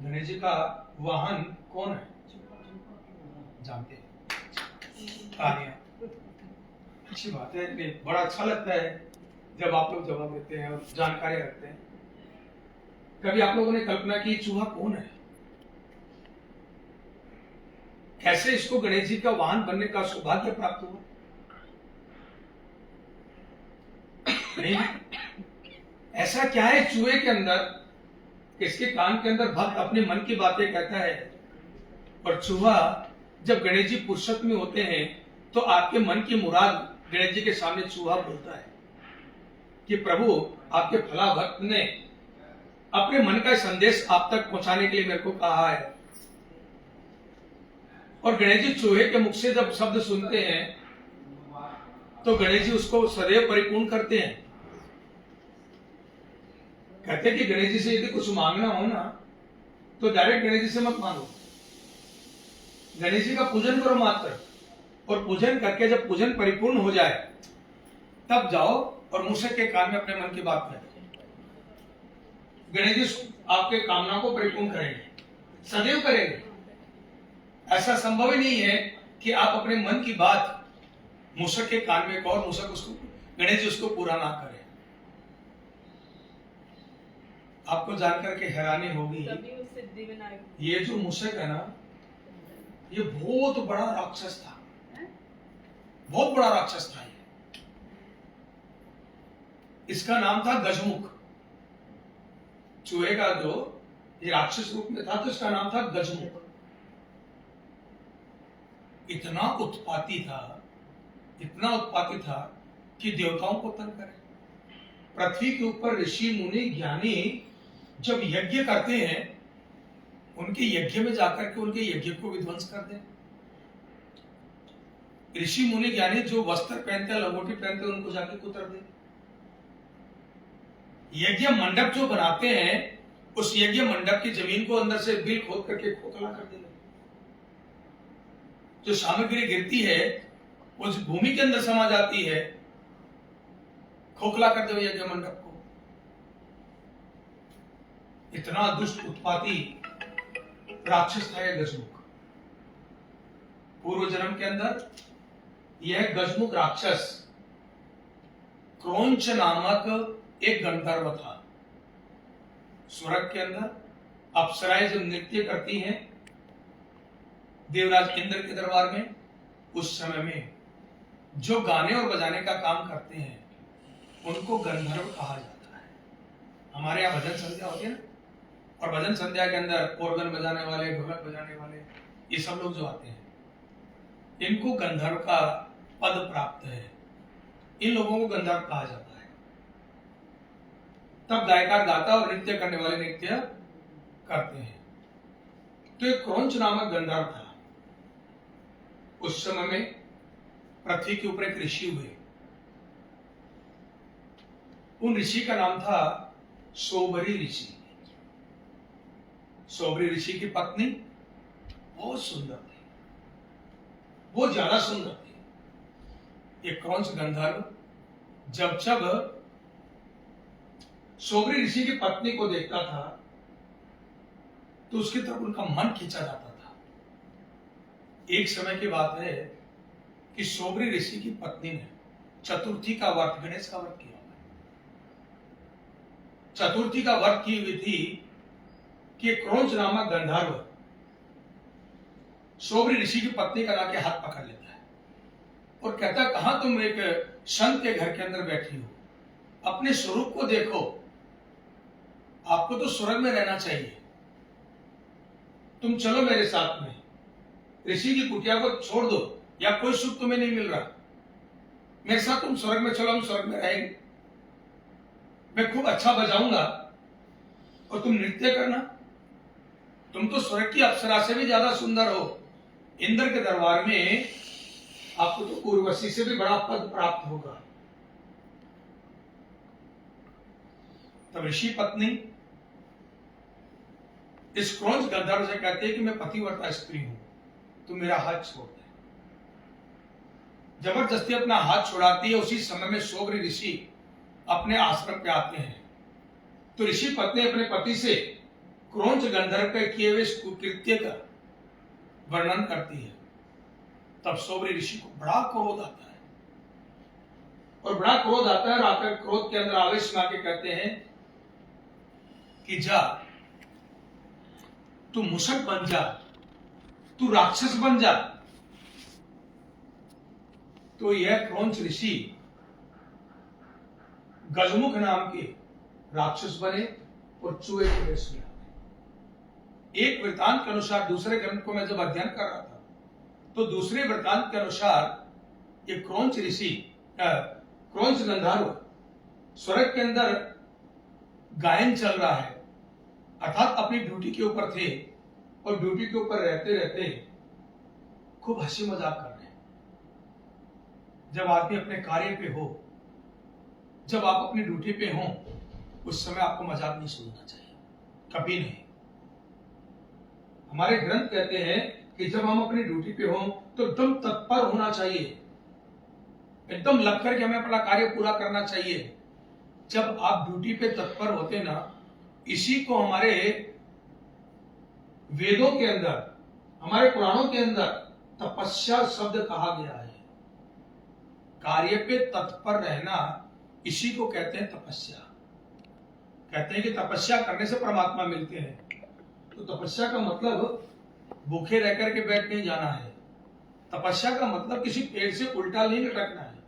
गणेश जी का वाहन कौन है? जानते हैं? तालियां। अच्छी बात है, बड़ा अच्छा लगता है जब आप लोग जवाब देते हैं और जानकारी रखते हैं। कभी आप लोगों ने कल्पना की चूहा कौन है? कैसे इसको गणेश जी का वाहन बनने का सौभाग्य प्राप्त हुआ? नहीं, ऐसा क्या है चूहे के अंदर, इसके कान के अंदर भक्त अपने मन की बातें कहता है, और चूहा जब गणेश जी फुर्सत में होते हैं तो आपके मन की मुराद गणेश जी के सामने चूहा बोलता है कि प्रभु, आपके फला भक्त ने अपने मन का संदेश आप तक पहुंचाने के लिए मेरे को कहा है। और गणेश जी चूहे के मुख से जब शब्द सुनते हैं तो गणेश जी उसको सदैव परिपूर्ण करते हैं। कहते हैं कि गणेश जी से यदि कुछ मांगना हो ना, तो डायरेक्ट गणेश जी से मत मांगो, गणेश जी का पूजन करो मात्र, और पूजन करके जब पूजन परिपूर्ण हो जाए तब जाओ और मूषक के कान में अपने मन की बात करें। गणेश जी आपके कामना को परिपूर्ण करेंगे, सदैव करेंगे। ऐसा संभव ही नहीं है कि आप अपने मन की बात मूषक के कान में कहो और मूषक उसको, गणेश जी उसको पूरा ना करें। आपको जानकर के हैरानी होगी, ये जो मूषक है ना, ये बहुत बड़ा राक्षस था, बहुत बड़ा राक्षस था। इसका नाम था गजमुख। चूहे का जो ये राक्षस रूप में था, तो इसका नाम था गजमुख। इतना उत्पाती था, इतना उत्पाती था कि देवताओं को तंग करे। पृथ्वी के ऊपर ऋषि मुनि ज्ञानी जब यज्ञ करते हैं, उनके यज्ञ में जाकर के उनके यज्ञ को विध्वंस कर दें। ऋषि मुनि ज्ञानी जो वस्त्र पहनते हैं, लंगोटी पहनते हैं, उनको जाके कुतर दे। यज्ञ मंडप जो बनाते हैं, उस यज्ञ मंडप की जमीन को अंदर से बिल खोद करके खोखला कर देंगे। जो सामग्री गिरती है वो भूमि के अंदर समा जाती है, खोखला कर दो यज्ञ मंडप को। इतना दुष्ट उत्पाती राक्षस था यह गजमुख। पूर्व जन्म के अंदर यह गजमुख राक्षस क्रौंच नामक एक गंधर्व था। स्वर्ग के अंदर अप्सराएं जब नृत्य करती हैं देवराज इंद्र के दरबार में, उस समय में जो गाने और बजाने का काम करते हैं उनको गंधर्व कहा जाता है। हमारे यहाँ भजन संध्या होती है ना, और भजन संध्या के अंदर ऑर्गन बजाने वाले, ढोलक बजाने वाले, ये सब लोग जो आते हैं, इनको गंधर्व का पद प्राप्त है। इन लोगों को गंधर्व कहा जाता है। तब गायकार गाता और नृत्य करने वाले नृत्य करते हैं। तो एक क्रौंच नामक गंधर्व था। उस समय में पृथ्वी के ऊपर एक ऋषि हुए। उन ऋषि का नाम था सोबरी ऋषि। सोबरी ऋषि की पत्नी बहुत सुंदर थी, बहुत ज्यादा सुंदर थी। एक क्रौंच गंधर्व जब सोबरी ऋषि की पत्नी को देखता था तो उसकी तरफ उनका मन खींचा जाता था। एक समय की बात है कि सोबरी ऋषि की पत्नी ने चतुर्थी का व्रत, गणेश का व्रत किया। चतुर्थी का व्रत की हुई थी कि क्रौंच नामक गंधर्व सोबरी ऋषि की पत्नी का जाके हाथ पकड़ लेता है और कहता है, कहां तुम एक संत के घर के अंदर बैठी हो, अपने स्वरूप को देखो, आपको तो स्वर्ग में रहना चाहिए, तुम चलो मेरे साथ में, ऋषि की कुटिया को छोड़ दो, या कोई सुख तुम्हें नहीं मिल रहा, मेरे साथ तुम स्वर्ग में चलो, हम स्वर्ग में रहेंगे, मैं खूब अच्छा बजाऊंगा और तुम नृत्य करना, तुम तो स्वर्ग की अप्सरा से भी ज्यादा सुंदर हो, इंद्र के दरबार में आपको तो उर्वशी से भी बड़ा पद प्राप्त होगा। तब ऋषि पत्नी इस क्रौंच गंधर्व से कहते हैं कि मैं पतिव्रता स्त्री हूं, तुम मेरा हाथ छोड़ दे। जबरदस्ती अपना हाथ छुड़ाती है। उसी समय में सोबरी ऋषि अपने आश्रम पे आते हैं। तो ऋषि पत्नी अपने पति से क्रौंच गंधर्व के किए हुए कुकृत्य का वर्णन करती है। तब सोबरी ऋषि को बड़ा क्रोध आता है, और बड़ा क्रोध आता है और आकर क्रोध के अंदर आवेश में आके कहते हैं कि जा, तू मुसक बन जा, तू राक्षस बन जा। तो यह क्रौंच ऋषि गजमुख नाम के राक्षस बने और चूहे के वेश में आए। एक वृत्तांत के अनुसार, दूसरे ग्रंथ को मैं जब अध्ययन कर रहा था तो दूसरे वृत्तांत के अनुसार ये क्रौंच ऋषि, क्रौंच गंधर्व स्वर्ग के अंदर गायन चल रहा है, अर्थात अपनी ड्यूटी के ऊपर थे और ड्यूटी के ऊपर रहते रहते खूब हंसी मजाक कर रहे हैं। जब आदमी अपने कार्य पे हो, जब आप अपनी ड्यूटी पे हो, उस समय आपको मजाक नहीं सुनना चाहिए, कभी नहीं। हमारे ग्रंथ कहते हैं कि जब हम अपनी ड्यूटी पे हो तो एकदम तत्पर होना चाहिए, एकदम लग करके हमें अपना कार्य पूरा करना चाहिए। जब आप ड्यूटी पे तत्पर होते ना, इसी को हमारे वेदों के अंदर, हमारे पुराणों के अंदर तपस्या शब्द कहा गया है। कार्य पे तत्पर रहना, इसी को कहते हैं तपस्या। कहते हैं कि तपस्या करने से परमात्मा मिलते हैं। तो तपस्या का मतलब भूखे रह करके बैठ नहीं जाना है। तपस्या का मतलब किसी पेड़ से उल्टा नहीं लटकना है।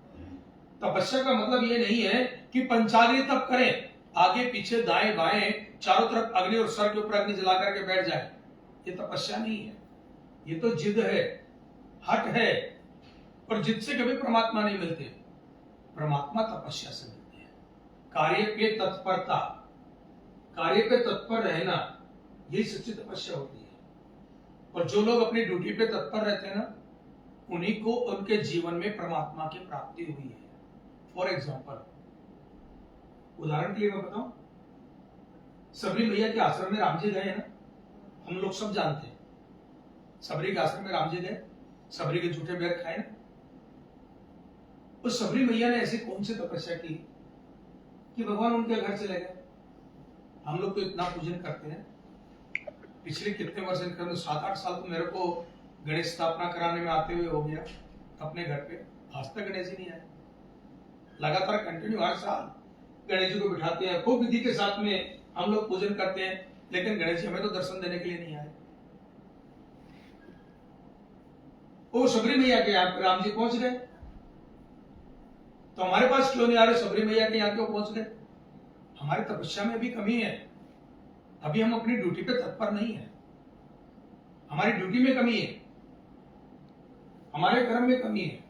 तपस्या का मतलब ये नहीं है कि पंचाग्नि तप करें, आगे पीछे दाएं बाएं चारों तरफ अग्नि और सर के ऊपर अग्नि जला करके बैठ जाए, ये तपस्या नहीं है, ये तो जिद है। हट है और जिससे कभी परमात्मा नहीं मिलते। परमात्मा तपस्या से मिलते हैं। कार्य पे तत्परता, कार्य पे तत्पर रहना, यही सच्ची तपस्या होती है। और जो लोग अपनी ड्यूटी पे तत्पर रहते हैं ना, उन्हीं को उनके जीवन में परमात्मा की प्राप्ति हुई है। फॉर एग्जाम्पल, उदाहरण के लिए मैं बताऊं, सबरी मैया के आश्रम में राम जी गए हैं ना, हम लोग सब जानते हैं। सबरी के आश्रम में राम जी गए, सबरी के झूठे बेर खाए ना। उस सबरी मैया ने ऐसी कौन सी तपस्या की कि भगवान उनके घर चले गए। हम लोग तो इतना पूजन करते हैं। पिछले कितने वर्ष, 7-8 साल तो मेरे को गणेश स्थापना कराने में आते हुए हो गया अपने घर पे। आज तक गणेश जी नहीं आए। लगातार कंटिन्यू हर साल गणेश जी को बिठाते हैं, खूब विधि के साथ में हम लोग पूजन करते हैं, लेकिन गणेश जी हमें तो दर्शन देने के लिए नहीं आए। वो सबरी मैया के यहाँ राम जी पहुंच गए, तो हमारे पास क्यों नहीं आ रहे? सबरी मैया के यहाँ क्यों पहुंच गए? हमारी तपस्या में भी कमी है। अभी हम अपनी ड्यूटी पे तत्पर नहीं है। हमारी ड्यूटी में कमी है, हमारे कर्म में कमी है।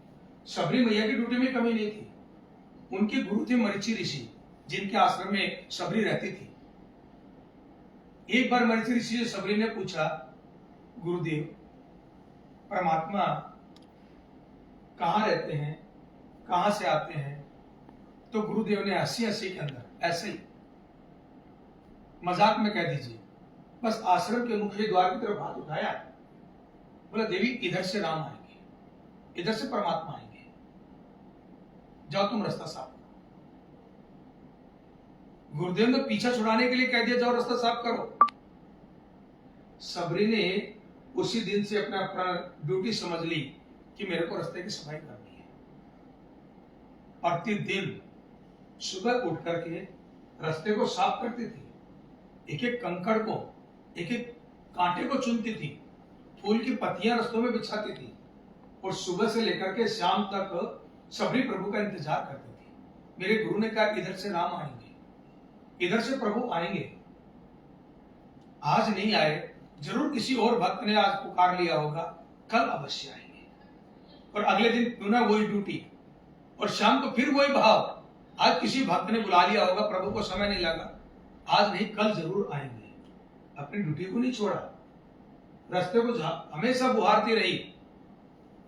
सबरी मैया की ड्यूटी में कमी नहीं थी। उनके गुरु थे मरीचि ऋषि, जिनके आश्रम में सबरी रहती थी। एक बार मरीचि ऋषि से सबरी ने पूछा, गुरुदेव, परमात्मा कहां रहते हैं, कहां से आते हैं? तो गुरुदेव ने हंसी के अंदर ऐसे ही मजाक में कह दीजिए, बस आश्रम के मुख्य द्वार की तरफ हाथ उठाया, बोला, देवी इधर से राम आएंगे, इधर से परमात्मा आएंगे, जाओ तुम रास्ता साफ करो। गुरुदेव ने पीछा छुड़ाने के लिए कह दिया, जाओ रास्ता साफ करो। सबरी ने उसी दिन से अपना ड्यूटी समझ ली कि मेरे को रास्ते की सफाई करनी है। प्रतिदिन सुबह उठ करके रास्ते को साफ करती थी, एक एक कंकड़ को, एक एक कांटे को चुनती थी, फूल की पत्तियां रास्तों में बिछाती थी, और सुबह से लेकर के शाम तक सबरी प्रभु का इंतजार करती थी। मेरे गुरु ने कहा, इधर से राम आएंगे, इधर से प्रभु आएंगे। आज नहीं आए, जरूर किसी और भक्त ने आज पुकार लिया होगा, कल अवश्य आएंगे। और अगले दिन पुनः वही ड्यूटी, और शाम को फिर वही भाव। आज किसी भक्त ने बुला लिया होगा, प्रभु को समय नहीं लगा, आज नहीं कल जरूर आएंगे। अपनी ड्यूटी को नहीं छोड़ा, रास्ते को हमेशा बुहारती रही,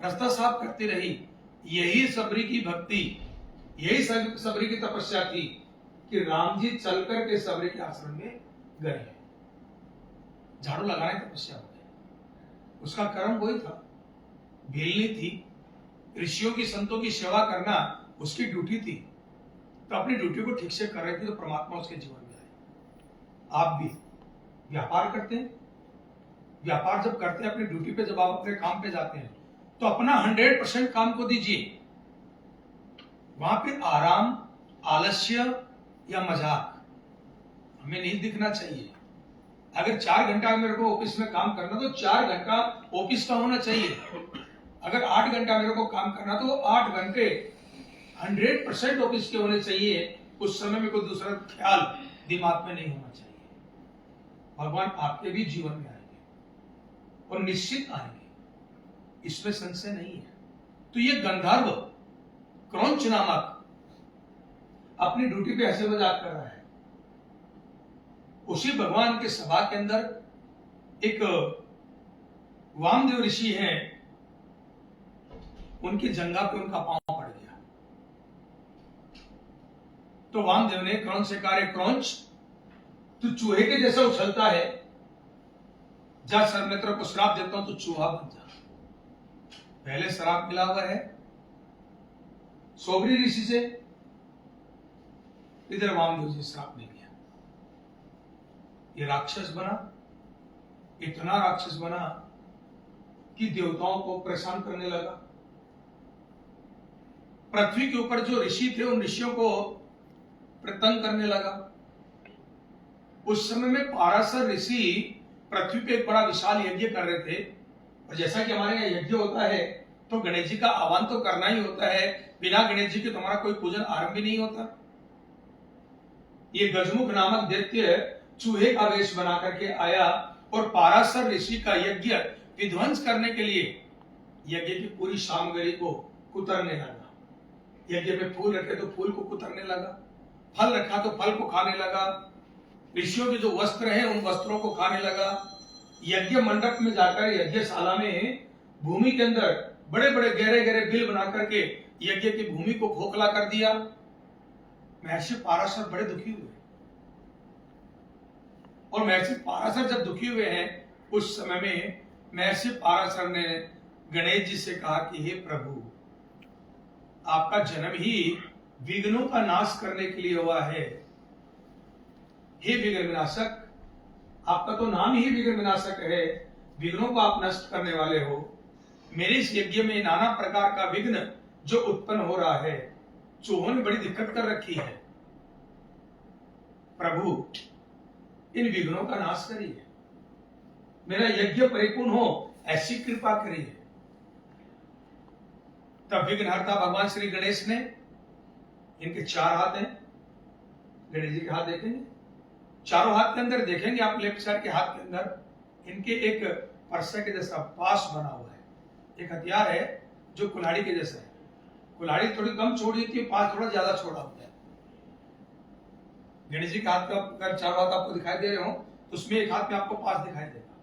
रास्ता साफ करती रही। यही सबरी की भक्ति, यही सबरी की तपस्या थी कि राम जी चल करके सबरी के आश्रम में गए। झाड़ू लगाने की तपस्या हो गई, उसका कर्म वही था, भेलनी थी, ऋषियों की संतों की सेवा करना उसकी ड्यूटी थी। तो अपनी ड्यूटी को ठीक से कर रहे थे, तो परमात्मा उसके जीवन में आए। आप भी व्यापार करते हैं, व्यापार जब करते हैं अपनी ड्यूटी पे, जब आप अपने काम पे जाते हैं, तो अपना 100% काम को दीजिए। वहां पे आराम, आलस्य या मजाक हमें नहीं दिखना चाहिए। अगर 4 घंटा मेरे को ऑफिस में काम करना, तो 4 घंटा ऑफिस का होना चाहिए। अगर 8 घंटा मेरे को काम करना, तो 8 घंटे 100% ऑफिस के होने चाहिए। उस समय में कोई दूसरा ख्याल दिमाग में नहीं होना चाहिए। भगवान आपके भी जीवन में आएंगे, और निश्चित आएंगे, इसमें संशय नहीं है। तो ये गंधर्व क्रौंच नामक अपनी ड्यूटी पे ऐसे मजाक कर रहा है। उसी भगवान के सभा के अंदर एक वामदेव ऋषि हैं, उनकी जंघा पे उनका पांव पड़ गया। तो वामदेव ने क्रौंच से कहा, क्रौंच, तू चूहे के जैसा उछलता है, जा सर्वमित्र को श्राप देता हूं, तू चूहा बन जा। पहले श्राप मिला हुआ है सोबरी ऋषि से, इधर वामदेव जी श्राप मिल गया। ये राक्षस बना, इतना राक्षस बना कि देवताओं को परेशान करने लगा। पृथ्वी के ऊपर जो ऋषि थे, उन ऋषियों को तंग करने लगा। उस समय में पाराशर ऋषि पृथ्वी पे एक बड़ा विशाल यज्ञ कर रहे थे, और जैसा कि हमारे यहाँ यज्ञ होता है तो गणेश जी का आह्वान तो करना ही होता है, बिना गणेश जी के तुम्हारा कोई पूजन आरंभ भी नहीं होता। ये गजमुख नामक दैत्य चूहे का वेश बना करके आया, और पाराशर ऋषि का यज्ञ विध्वंस करने के लिए यज्ञ की पूरी सामग्री को कुतरने लगा। यज्ञ में फूल रखे तो फूल को कुतरने लगा, फल रखा तो फल को खाने लगा, ऋषियों के जो वस्त्र हैं उन वस्त्रों को खाने लगा। यज्ञ मंडप में जाकर, यज्ञशाला में भूमि के अंदर बड़े बड़े गहरे गहरे बिल बना करके यज्ञ की भूमि को खोखला कर दिया। महर्षि पाराशर बड़े दुखी हुए, और महर्षि पाराशर जब दुखी हुए हैं, उस समय में महर्षि पाराशर ने गणेश जी से कहा कि हे प्रभु, आपका जन्म ही विघ्नों का नाश करने के लिए हुआ है। हे विघ्न विनाशक, आपका तो नाम ही विघ्न विनाशक है, विघ्नों को आप नष्ट करने वाले हो। मेरे इस यज्ञ में नाना प्रकार का विघ्न जो उत्पन्न हो रहा है, चूहों ने बड़ी दिक्कत कर रखी है। प्रभु, इन विघ्नों का नाश करिए, मेरा यज्ञ परिपूर्ण हो, ऐसी कृपा करिए। तब विघ्नहर्ता भगवान श्री गणेश ने, इनके 4 हाथ हैं, गणेश जी के हाथ देखेंगे, चारों हाथ के अंदर देखेंगे आप, लेफ्ट साइड के हाथ के अंदर इनके एक परसे के जैसा पास बना हुआ है, एक हथियार है जो कुल्हाड़ी के जैसा है। कुल्हाड़ी थोड़ी कम छोड़ी होती है, पास थोड़ा ज्यादा छोड़ा होता है। गणेश जी के हाथ का अगर 4 हाथ आपको दिखाई दे रहे हो, तो उसमें एक हाथ में आपको पास दिखाई देगा।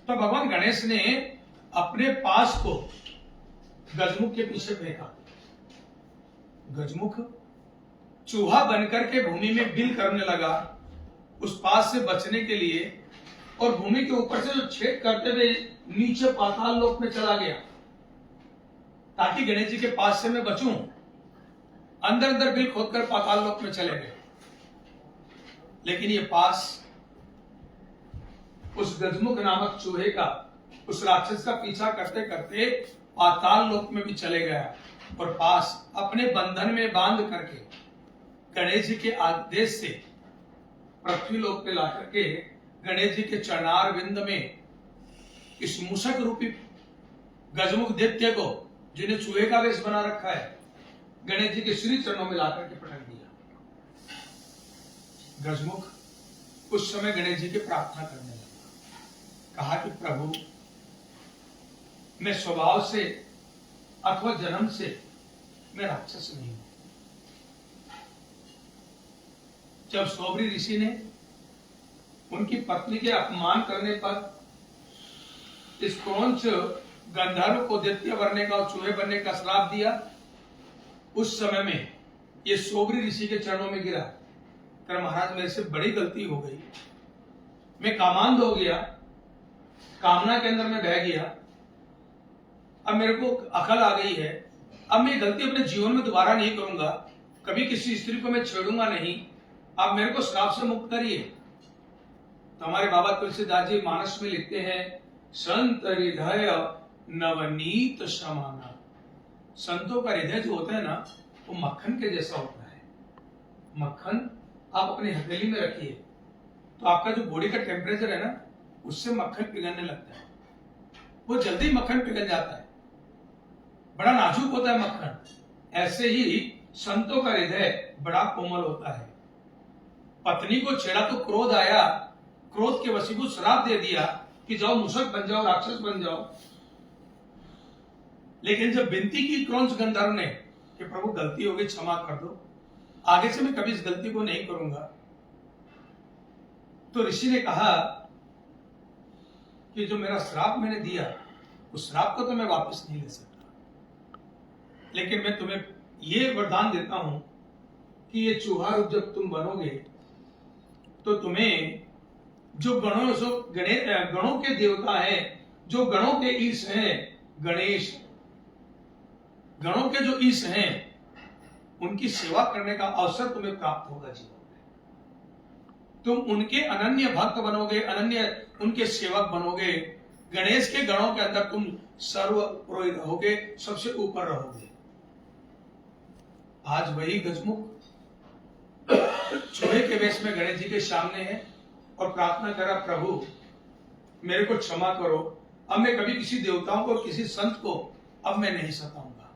तो भगवान गणेश ने अपने पास को गजमुख के पीछे फेंका। गजमुख चूहा बनकर के भूमि में बिल करने लगा उस पास से बचने के लिए, और भूमि के ऊपर से जो छेद करते हुए नीचे पाताल लोक में चला गया, ताकि गणेश जी के पास से मैं बचूं। अंदर अंदर बिल खोदकर पाताल लोक में चले गए, लेकिन ये पास उस गजमुख नामक चूहे का, उस राक्षस का पीछा करते करते पाताल लोक में भी चले गया, और पास अपने बंधन में बांध करके गणेश जी के आदेश से पृथ्वी लोक पे ला करके गणेश जी के चरणार विंद में इस मूषक रूपी गजमुख दैत्य को, जिन्हें चूहे का वेश बना रखा है, गणेश जी के श्री चरणों में लाकर के पटक दिया। गजमुख उस समय गणेश जी की प्रार्थना करने लगा, कहा कि प्रभु, मैं स्वभाव से अथवा जन्म से मैं राक्षस नहीं हूं। जब सौबरी ऋषि ने उनकी पत्नी के अपमान करने पर इस क्रौंच गंधर्व को दैत्य बनने का और चूहे बनने का श्राप दिया, उस समय में ये सौबरी ऋषि के चरणों में गिरा, कर महाराज मेरे से बड़ी गलती हो गई, मैं कामांध हो गया, कामना के अंदर मैं बह गया, अब मेरे को अकल आ गई है, अब मैं गलती अपने जीवन में दोबारा नहीं करूंगा, कभी किसी स्त्री को मैं छेड़ूंगा नहीं, आप मेरे को श्राप से मुक्त करिए। तो हमारे बाबा तुलसीदास जी मानस में लिखते हैं, संत हृदय नवनीत समाना। संतों का हृदय जो होता है ना, वो मक्खन के जैसा होता है। मक्खन आप अपनी हथेली में रखिए, तो आपका जो बॉडी का टेम्परेचर है ना, उससे मक्खन पिघलने लगता है, वो जल्दी मक्खन पिघल जाता है, बड़ा नाजुक होता है मक्खन। ऐसे ही संतों का हृदय बड़ा कोमल होता है। पत्नी को छेड़ा तो क्रोध आया, क्रोध के वशीभूत श्राप दे दिया कि जाओ मूषक बन जाओ, राक्षस बन जाओ। लेकिन जब विनती की क्रौंच गंधर्व ने कि प्रभु गलती हो गई, क्षमा कर दो, आगे से मैं कभी इस गलती को नहीं करूंगा, तो ऋषि ने कहा कि जो मेरा श्राप मैंने दिया, उस श्राप को तो मैं वापस नहीं ले सकता, लेकिन मैं तुम्हें ये वरदान देता हूं कि ये चूहा रूप जब तुम बनोगे, तो तुम्हें जो गणों के देवता हैं, जो गणों के ईश हैं, गणेश, गणों के जो ईश हैं, उनकी सेवा करने का अवसर तुम्हें प्राप्त होगा जीवन में। तुम उनके अनन्य भक्त बनोगे, अनन्य उनके सेवक बनोगे। गणेश के गणों के अंदर तुम सर्वप्रोय रहोगे, सबसे ऊपर रहोगे। आज वही गजमुख चूहे के वेश में गणेश जी के सामने है और प्रार्थना करा, प्रभु मेरे को क्षमा करो, अब मैं कभी किसी देवताओं को, किसी संत को अब मैं नहीं सताऊंगा।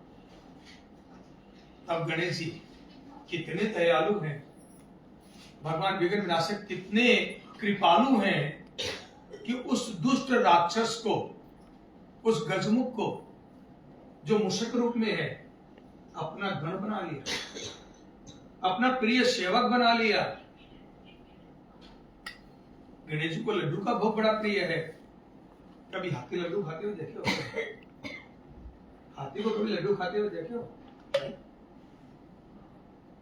तब गणेश जी कितने दयालु हैं, भगवान विघ्न विनाशक कितने कृपालु हैं कि उस दुष्ट राक्षस को उस गजमुख को जो मूषक रूप में है अपना गण बना लिया, अपना प्रिय सेवक बना लिया। गणेश जी को लड्डू का भोग बड़ा प्रिय है। कभी हाथी लड्डू खाते हुए देखे हो? हाथी को कभी लड्डू खाते हुए देखे हो?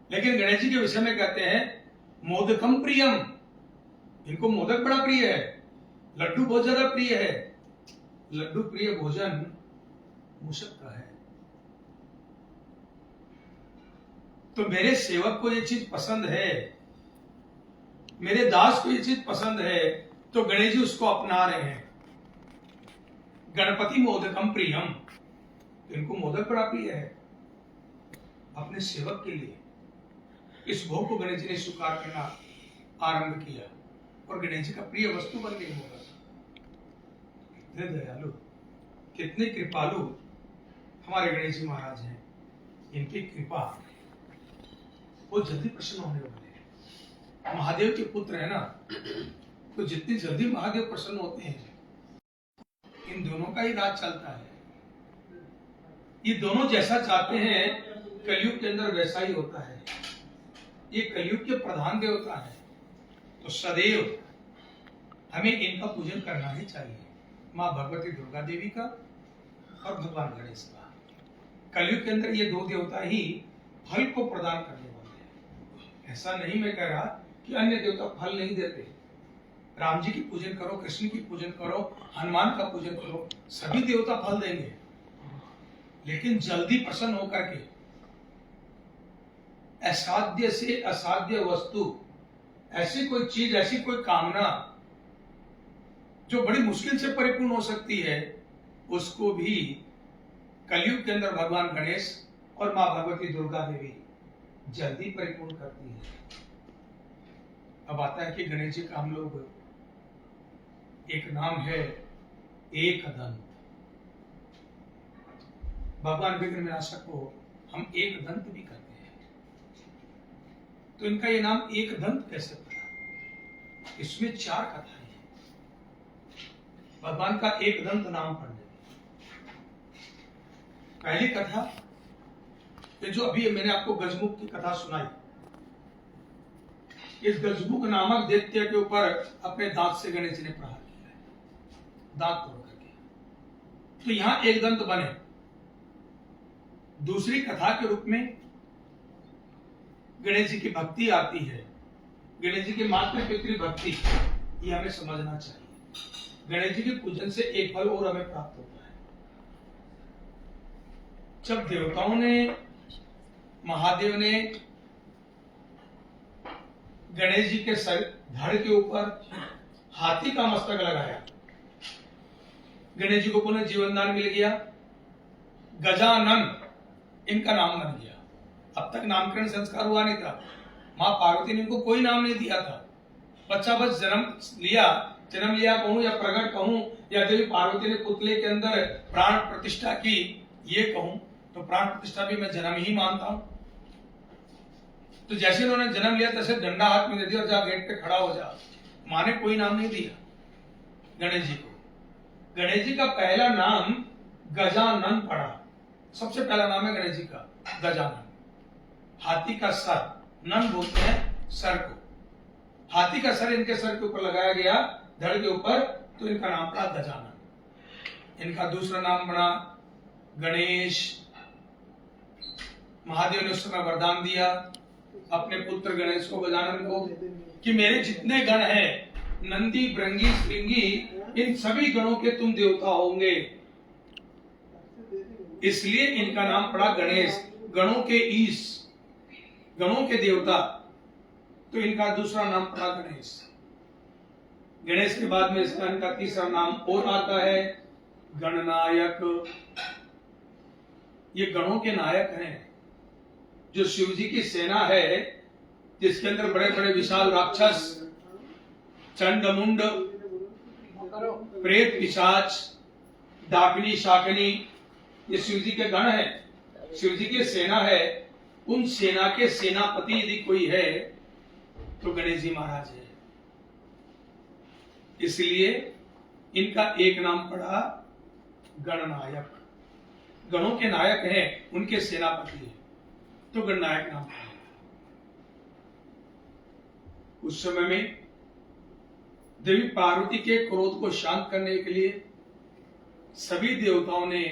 लेकिन गणेश जी के विषय में कहते हैं मोदकम प्रियम, इनको मोदक बड़ा प्रिय है, लड्डू बहुत ज्यादा प्रिय है। लड्डू प्रिय भोजन मूषक का है। तो मेरे सेवक को ये चीज पसंद है, मेरे दास को ये चीज पसंद है, तो गणेश जी उसको अपना रहे हैं। गणपति मोदकम प्रियम, इनको मोदक बड़ा प्रिय है अपने सेवक के लिए। इस भोग को गणेश जी ने स्वीकार करना आरंभ किया और गणेश जी का प्रिय वस्तु बन गई होगा। कितने दयालु, कितने कृपालु हमारे गणेश जी महाराज हैं। इनकी कृपा वो जल्दी प्रसन्न होने वाले हैं। महादेव के पुत्र है ना, तो जितनी जल्दी महादेव प्रसन्न होते हैं, इन दोनों का ही राज चलता है। ये दोनों जैसा चाहते हैं कलयुग के अंदर वैसा ही होता है। ये कलयुग के प्रधान देवता है, तो सदैव हमें इनका पूजन करना ही चाहिए। माँ भगवती दुर्गा देवी का और भगवान गणेश का। कलयुग के अंदर ये दो देवता ही फल को प्रदान करने वाले हैं। ऐसा नहीं मैं कह रहा कि अन्य देवता फल नहीं देते। राम जी की पूजन करो, कृष्ण की पूजन करो, हनुमान का पूजन करो, सभी देवता फल देंगे। लेकिन जल्दी प्रसन्न होकर के असाध्य से असाध्य वस्तु, ऐसी कोई चीज, ऐसी कोई कामना जो बड़ी मुश्किल से परिपूर्ण हो सकती है, उसको भी कलयुग के अंदर भगवान गणेश और मां भगवती दुर्गा देवी जल्दी परिपूर्ण करती है। अब आता है कि गणेश जी का हम लोग एक नाम है एकदंत। भगवान विघ्न विनाशक को हम एकदंत भी कहते हैं। तो इनका ये नाम एकदंत कैसे पड़ा? इसमें 4 कथाएं हैं भगवान का एकदंत नाम पढ़ने में। पहली कथा, ये जो अभी मैंने आपको गजमुख की कथा सुनाई, इस गजमुख नामक दैत्य के ऊपर अपने दांत से गणेश जी ने प्रहार किया है, दांत तोड़ करके। तो यहां एकदंत बने। दूसरी कथा के रूप में गणेश जी की भक्ति आती है। गणेश जी की मातृ पितृ भक्ति, ये हमें समझना चाहिए। गणेश जी के पूजन से एक फल और हमें प्राप्त होता है। जब देवताओं ने, महादेव ने गणेश जी के सर धड़ के ऊपर हाथी का मस्तक लगाया, गणेश जी को पुनः जीवन दान मिल गया। गजानन इनका नाम बन गया। अब तक नामकरण संस्कार हुआ नहीं था। मां पार्वती ने इनको कोई नाम नहीं दिया था। बच्चा बस जन्म लिया कहूं या प्रकट कहूं, या देवी पार्वती ने पुतले के अंदर प्राण प्रतिष्ठा की ये कहूं, तो प्राण प्रतिष्ठा भी मैं जन्म ही मानता हूं। तो जैसे उन्होंने जन्म लिया तैसे डंडा हाथ में दे दिया और जा गेट पे खड़ा हो जा। मां ने कोई नाम नहीं दिया गणेश जी को। गणेश जी का पहला नाम गजानन पड़ा। सबसे पहला नाम है गणेश जी का गजानन। हाथी का सर, नन बोलते हैं सर को। हाथी का सर इनके सर के ऊपर लगाया गया, धड़ के ऊपर, तो इनका नाम पड़ा गजानन। इनका दूसरा नाम बना गणेश। महादेव ने उस समय वरदान दिया अपने पुत्र गणेश को, गजानन को, कि मेरे जितने गण हैं, नंदी, भृंगी, श्रृंगी, इन सभी गणों के तुम देवता होंगे। इसलिए इनका नाम पड़ा गणेश, गणों के ईश, गणों के देवता। तो इनका दूसरा नाम पड़ा गणेश। गणेश के बाद में इसका इनका तीसरा नाम और आता है गणनायक। ये गणों के नायक हैं। जो शिव जी की सेना है, जिसके अंदर बड़े बड़े विशाल राक्षस, चंड मुंड, प्रेत, पिशाच, डाकिनी, शाकिनी, ये शिव जी के गण हैं, शिव जी की सेना है। उन सेना के सेनापति यदि कोई है तो गणेश जी महाराज है। इसलिए इनका एक नाम पड़ा गणनायक, गणों के नायक हैं, उनके सेनापति हैं, तो गणनायक नाम है। उस समय में देवी पार्वती के क्रोध को शांत करने के लिए सभी देवताओं ने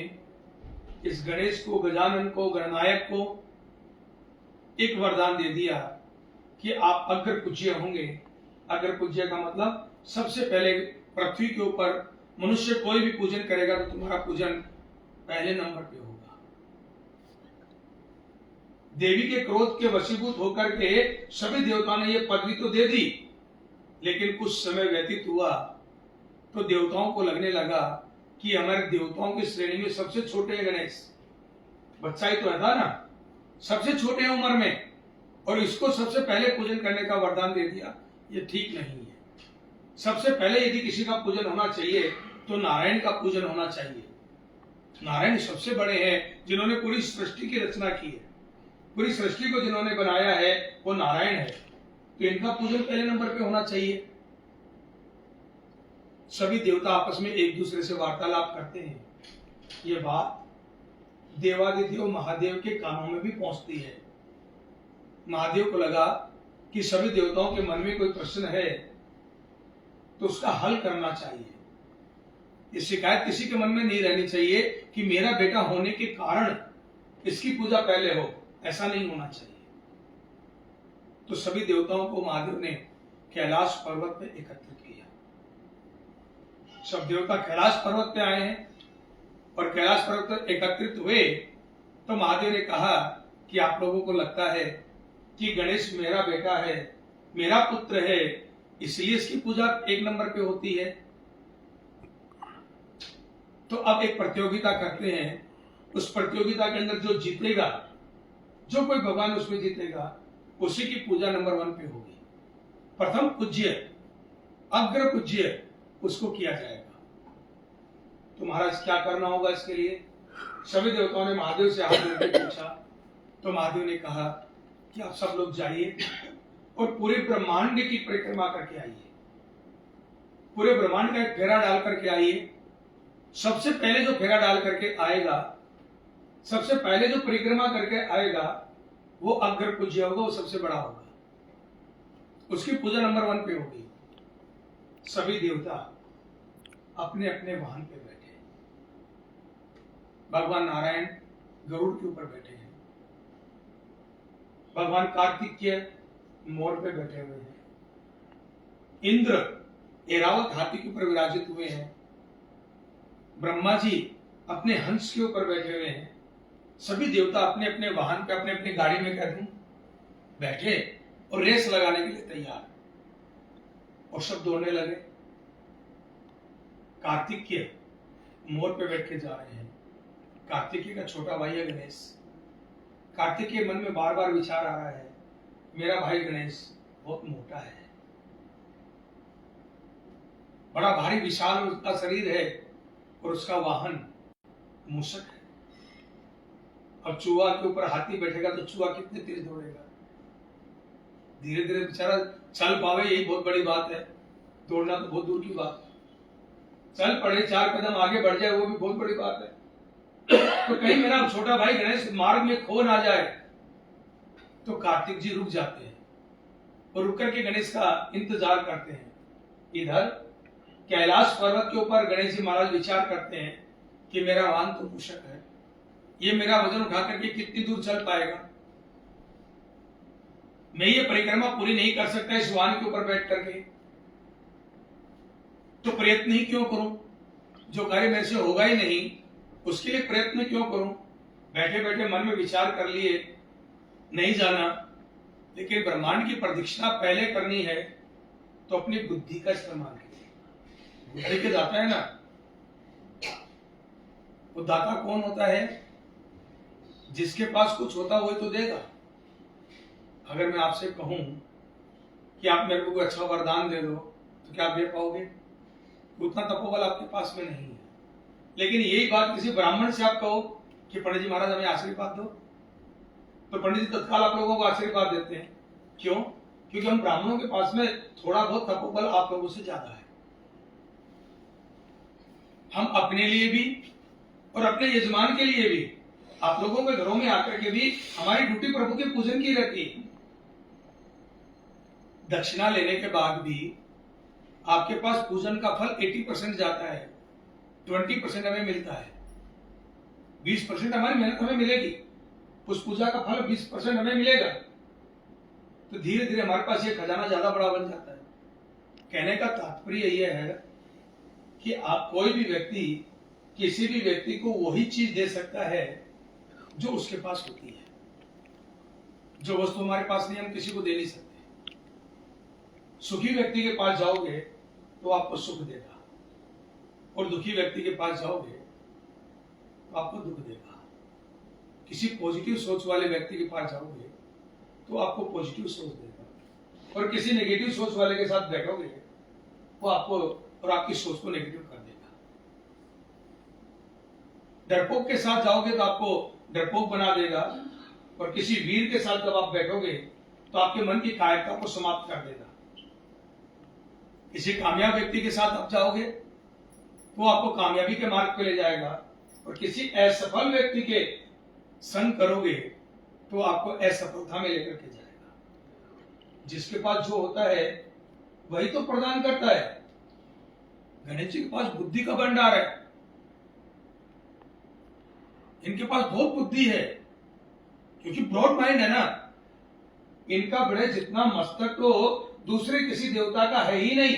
इस गणेश को, गजानन को, गणनायक को एक वरदान दे दिया कि आप अग्र पूज्य होंगे। अग्र पूज्य का मतलब सबसे पहले पृथ्वी के ऊपर मनुष्य कोई भी पूजन करेगा तो तुम्हारा पूजन पहले नंबर पे होगा। देवी के क्रोध के वशीभूत होकर के सभी देवताओं ने यह पदवी तो दे दी, लेकिन कुछ समय व्यतीत हुआ तो देवताओं को लगने लगा कि हमारे देवताओं की श्रेणी में सबसे छोटे गणेश, बच्चा ही तो था ना, सबसे छोटे उम्र में, और इसको सबसे पहले पूजन करने का वरदान दे दिया। ये ठीक नहीं है। सबसे पहले यदि किसी का पूजन होना चाहिए तो नारायण का पूजन होना चाहिए। नारायण सबसे बड़े हैं, जिन्होंने पूरी सृष्टि की रचना की है, पूरी सृष्टि को जिन्होंने बनाया है वो नारायण है, तो इनका पूजन पहले नंबर पे होना चाहिए। सभी देवता आपस में एक दूसरे से वार्तालाप करते हैं। ये बात देवादिदेव महादेव के कानों में भी पहुंचती है। महादेव को लगा कि सभी देवताओं के मन में कोई प्रश्न है तो उसका हल करना चाहिए। ये शिकायत किसी के मन में नहीं रहनी चाहिए कि मेरा बेटा होने के कारण इसकी पूजा पहले हो, ऐसा नहीं होना चाहिए। तो सभी देवताओं को महादेव ने कैलाश पर्वत पे एकत्रित किया। सब देवता कैलाश पर्वत पे आए हैं और कैलाश पर्वत पर एकत्रित हुए तो महादेव ने कहा कि आप लोगों को लगता है कि गणेश मेरा बेटा है, मेरा पुत्र है, इसलिए इसकी पूजा एक नंबर पे होती है। तो अब एक प्रतियोगिता करते हैं। उस प्रतियोगिता के अंदर जो जीतेगा, जो कोई भगवान उसमें जीतेगा, उसी की पूजा नंबर 1 पे होगी। प्रथम पूज्य, अग्र पूज्य, उसको किया जाएगा। तो महाराज क्या करना होगा इसके लिए? सभी देवताओं ने महादेव से हाथ जोड़ के पूछा। तो महादेव ने कहा कि आप सब लोग जाइए और पूरे ब्रह्मांड की परिक्रमा करके आइए, पूरे ब्रह्मांड का एक फेरा डाल करके आइए। सबसे पहले जो फेरा डाल करके आएगा, सबसे पहले जो परिक्रमा करके आएगा, वो अग्र पूज्य होगा, वो सबसे बड़ा होगा, उसकी पूजा नंबर 1 पे होगी। सभी देवता अपने अपने वाहन पे बैठे। भगवान नारायण गरुड़ के ऊपर बैठे हैं, भगवान कार्तिकेय मोर पे बैठे हुए हैं, इंद्र ऐरावत हाथी के ऊपर विराजित हुए हैं, ब्रह्मा जी अपने हंस के ऊपर बैठे हुए हैं। सभी देवता अपने अपने वाहन पे, अपने अपने गाड़ी में कह दूं, बैठे और रेस लगाने के लिए तैयार, और सब दौड़ने लगे। कार्तिकेय मोर पे बैठ के जा रहे हैं। कार्तिकेय का छोटा भाई है गणेश। कार्तिकेय मन में बार बार विचार आ रहा है, मेरा भाई गणेश बहुत मोटा है, बड़ा भारी विशाल उसका शरीर है, और उसका वाहन मूषक है। अब चूहा के ऊपर हाथी बैठेगा तो चूहा कितने तेज दौड़ेगा? धीरे धीरे बेचारा चल पावे, यही बहुत बड़ी बात है। दौड़ना तो बहुत दूर की बात, चल पड़े 4 कदम आगे बढ़ जाए वो भी बहुत बड़ी बात है। तो कहीं मेरा छोटा भाई गणेश मार्ग में खो ना जाए। तो कार्तिक जी रुक जाते हैं और रुक करके गणेश का इंतजार करते हैं। इधर कैलाश पर्वत के ऊपर गणेश जी महाराज विचार करते हैं कि मेरा वाहन तो मूषक है, ये मेरा वजन उठा करके कितनी दूर चल पाएगा? मैं ये परिक्रमा पूरी नहीं कर सकता इस वाहन के ऊपर बैठ करके, तो प्रयत्न ही क्यों करूं? जो कार्य मेरे से होगा ही नहीं, उसके लिए प्रयत्न क्यों करूं? बैठे बैठे मन में विचार कर लिए, नहीं जाना, लेकिन ब्रह्मांड की प्रदक्षिणा पहले करनी है तो अपनी बुद्धि का इस्तेमाल कीजिए। बुद्धि के दाता है ना, वो दाता कौन होता है? जिसके पास कुछ होता वही तो देगा। अगर मैं आपसे कहूं कि आप मेरे को कोई अच्छा वरदान दे दो, तो क्या आप दे पाओगे? उतना तपोबल आपके पास में नहीं है। लेकिन यही बात किसी ब्राह्मण से आप कहो कि पंडित जी महाराज हमें आशीर्वाद दो, तो पंडित जी तत्काल आप लोगों को आशीर्वाद देते हैं। क्यों? क्योंकि हम ब्राह्मणों के पास में थोड़ा बहुत तपोबल आप लोगों से ज्यादा है। हम अपने लिए भी और अपने यजमान के लिए भी, आप लोगों के घरों में आकर के भी हमारी ड्यूटी प्रभु के पूजन की रहती है। दक्षिणा लेने के बाद भी आपके पास पूजन का फल 80% जाता है, 20% हमें मिलता है, 20% हमारी मेहनत हमें मिलेगी, उस पूजा का फल 20% हमें मिलेगा। तो धीरे धीरे हमारे पास ये खजाना ज्यादा बड़ा बन जाता है। कहने का तात्पर्य यह है कि आप कोई भी व्यक्ति किसी भी व्यक्ति को वही चीज दे सकता है जो उसके पास होती है। जो वस्तु हमारे पास नहीं, हम किसी को दे नहीं सकते। सुखी व्यक्ति के पास जाओगे तो आपको सुख देगा, और दुखी व्यक्ति के पास जाओगे तो आपको दुख देगा। किसी पॉजिटिव सोच वाले व्यक्ति के पास जाओगे तो आपको पॉजिटिव सोच देगा, और किसी नेगेटिव सोच वाले के साथ बैठोगे वो आपको और आपकी सोच को नेगेटिव कर देगा। डरपोक के साथ जाओगे तो आपको डरपोक बना देगा, और किसी वीर के साथ जब आप बैठोगे तो आपके मन की कायरता को समाप्त कर देगा। किसी कामयाब व्यक्ति के साथ आप जाओगे तो आपको कामयाबी के मार्ग पे ले जाएगा, और किसी असफल व्यक्ति के संग करोगे तो आपको असफलता में लेकर के जाएगा। जिसके पास जो होता है वही तो प्रदान करता है। गणेश जी के पास बुद्धि का भंडार है, इनके पास बहुत बुद्धि है, क्योंकि ब्रॉड माइंड है ना इनका। बड़े जितना मस्तक तो दूसरे किसी देवता का है ही नहीं।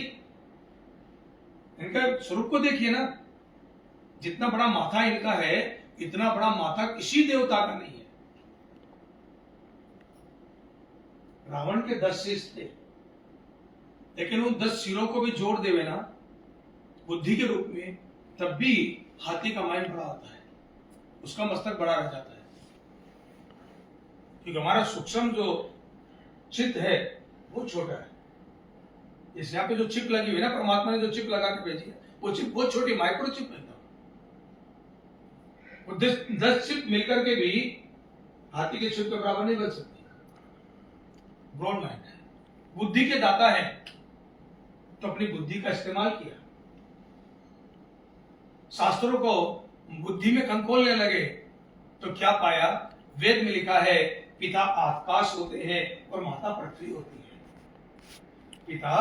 इनका स्वरूप को देखिए ना, जितना बड़ा माथा इनका है इतना बड़ा माथा किसी देवता का नहीं है। रावण के 10 शीश थे, लेकिन उन 10 सिरों को भी जोड़ देवे ना बुद्धि के रूप में, तब भी हाथी का माइंड बड़ा होता है, उसका मस्तक बड़ा रह जाता है। क्योंकि हमारा सूक्ष्म जो चित्त है वो छोटा है। इस यहाँ पे जो चिप लगी हुई ना, परमात्मा ने जो चिप लगा के भेजी है वो चिप बहुत छोटी माइक्रो चिप है। वो 10 चिप मिलकर के भी हाथी के चिप के बराबर नहीं बन सकती। ब्रॉड माइंड है, बुद्धि के दाता है, तो अपनी बुद्धि का इस्तेमाल किया। शास्त्रों को बुद्धि में कंकोलने लगे तो क्या पाया? वेद में लिखा है पिता आकाश होते हैं और माता पृथ्वी होती है। पिता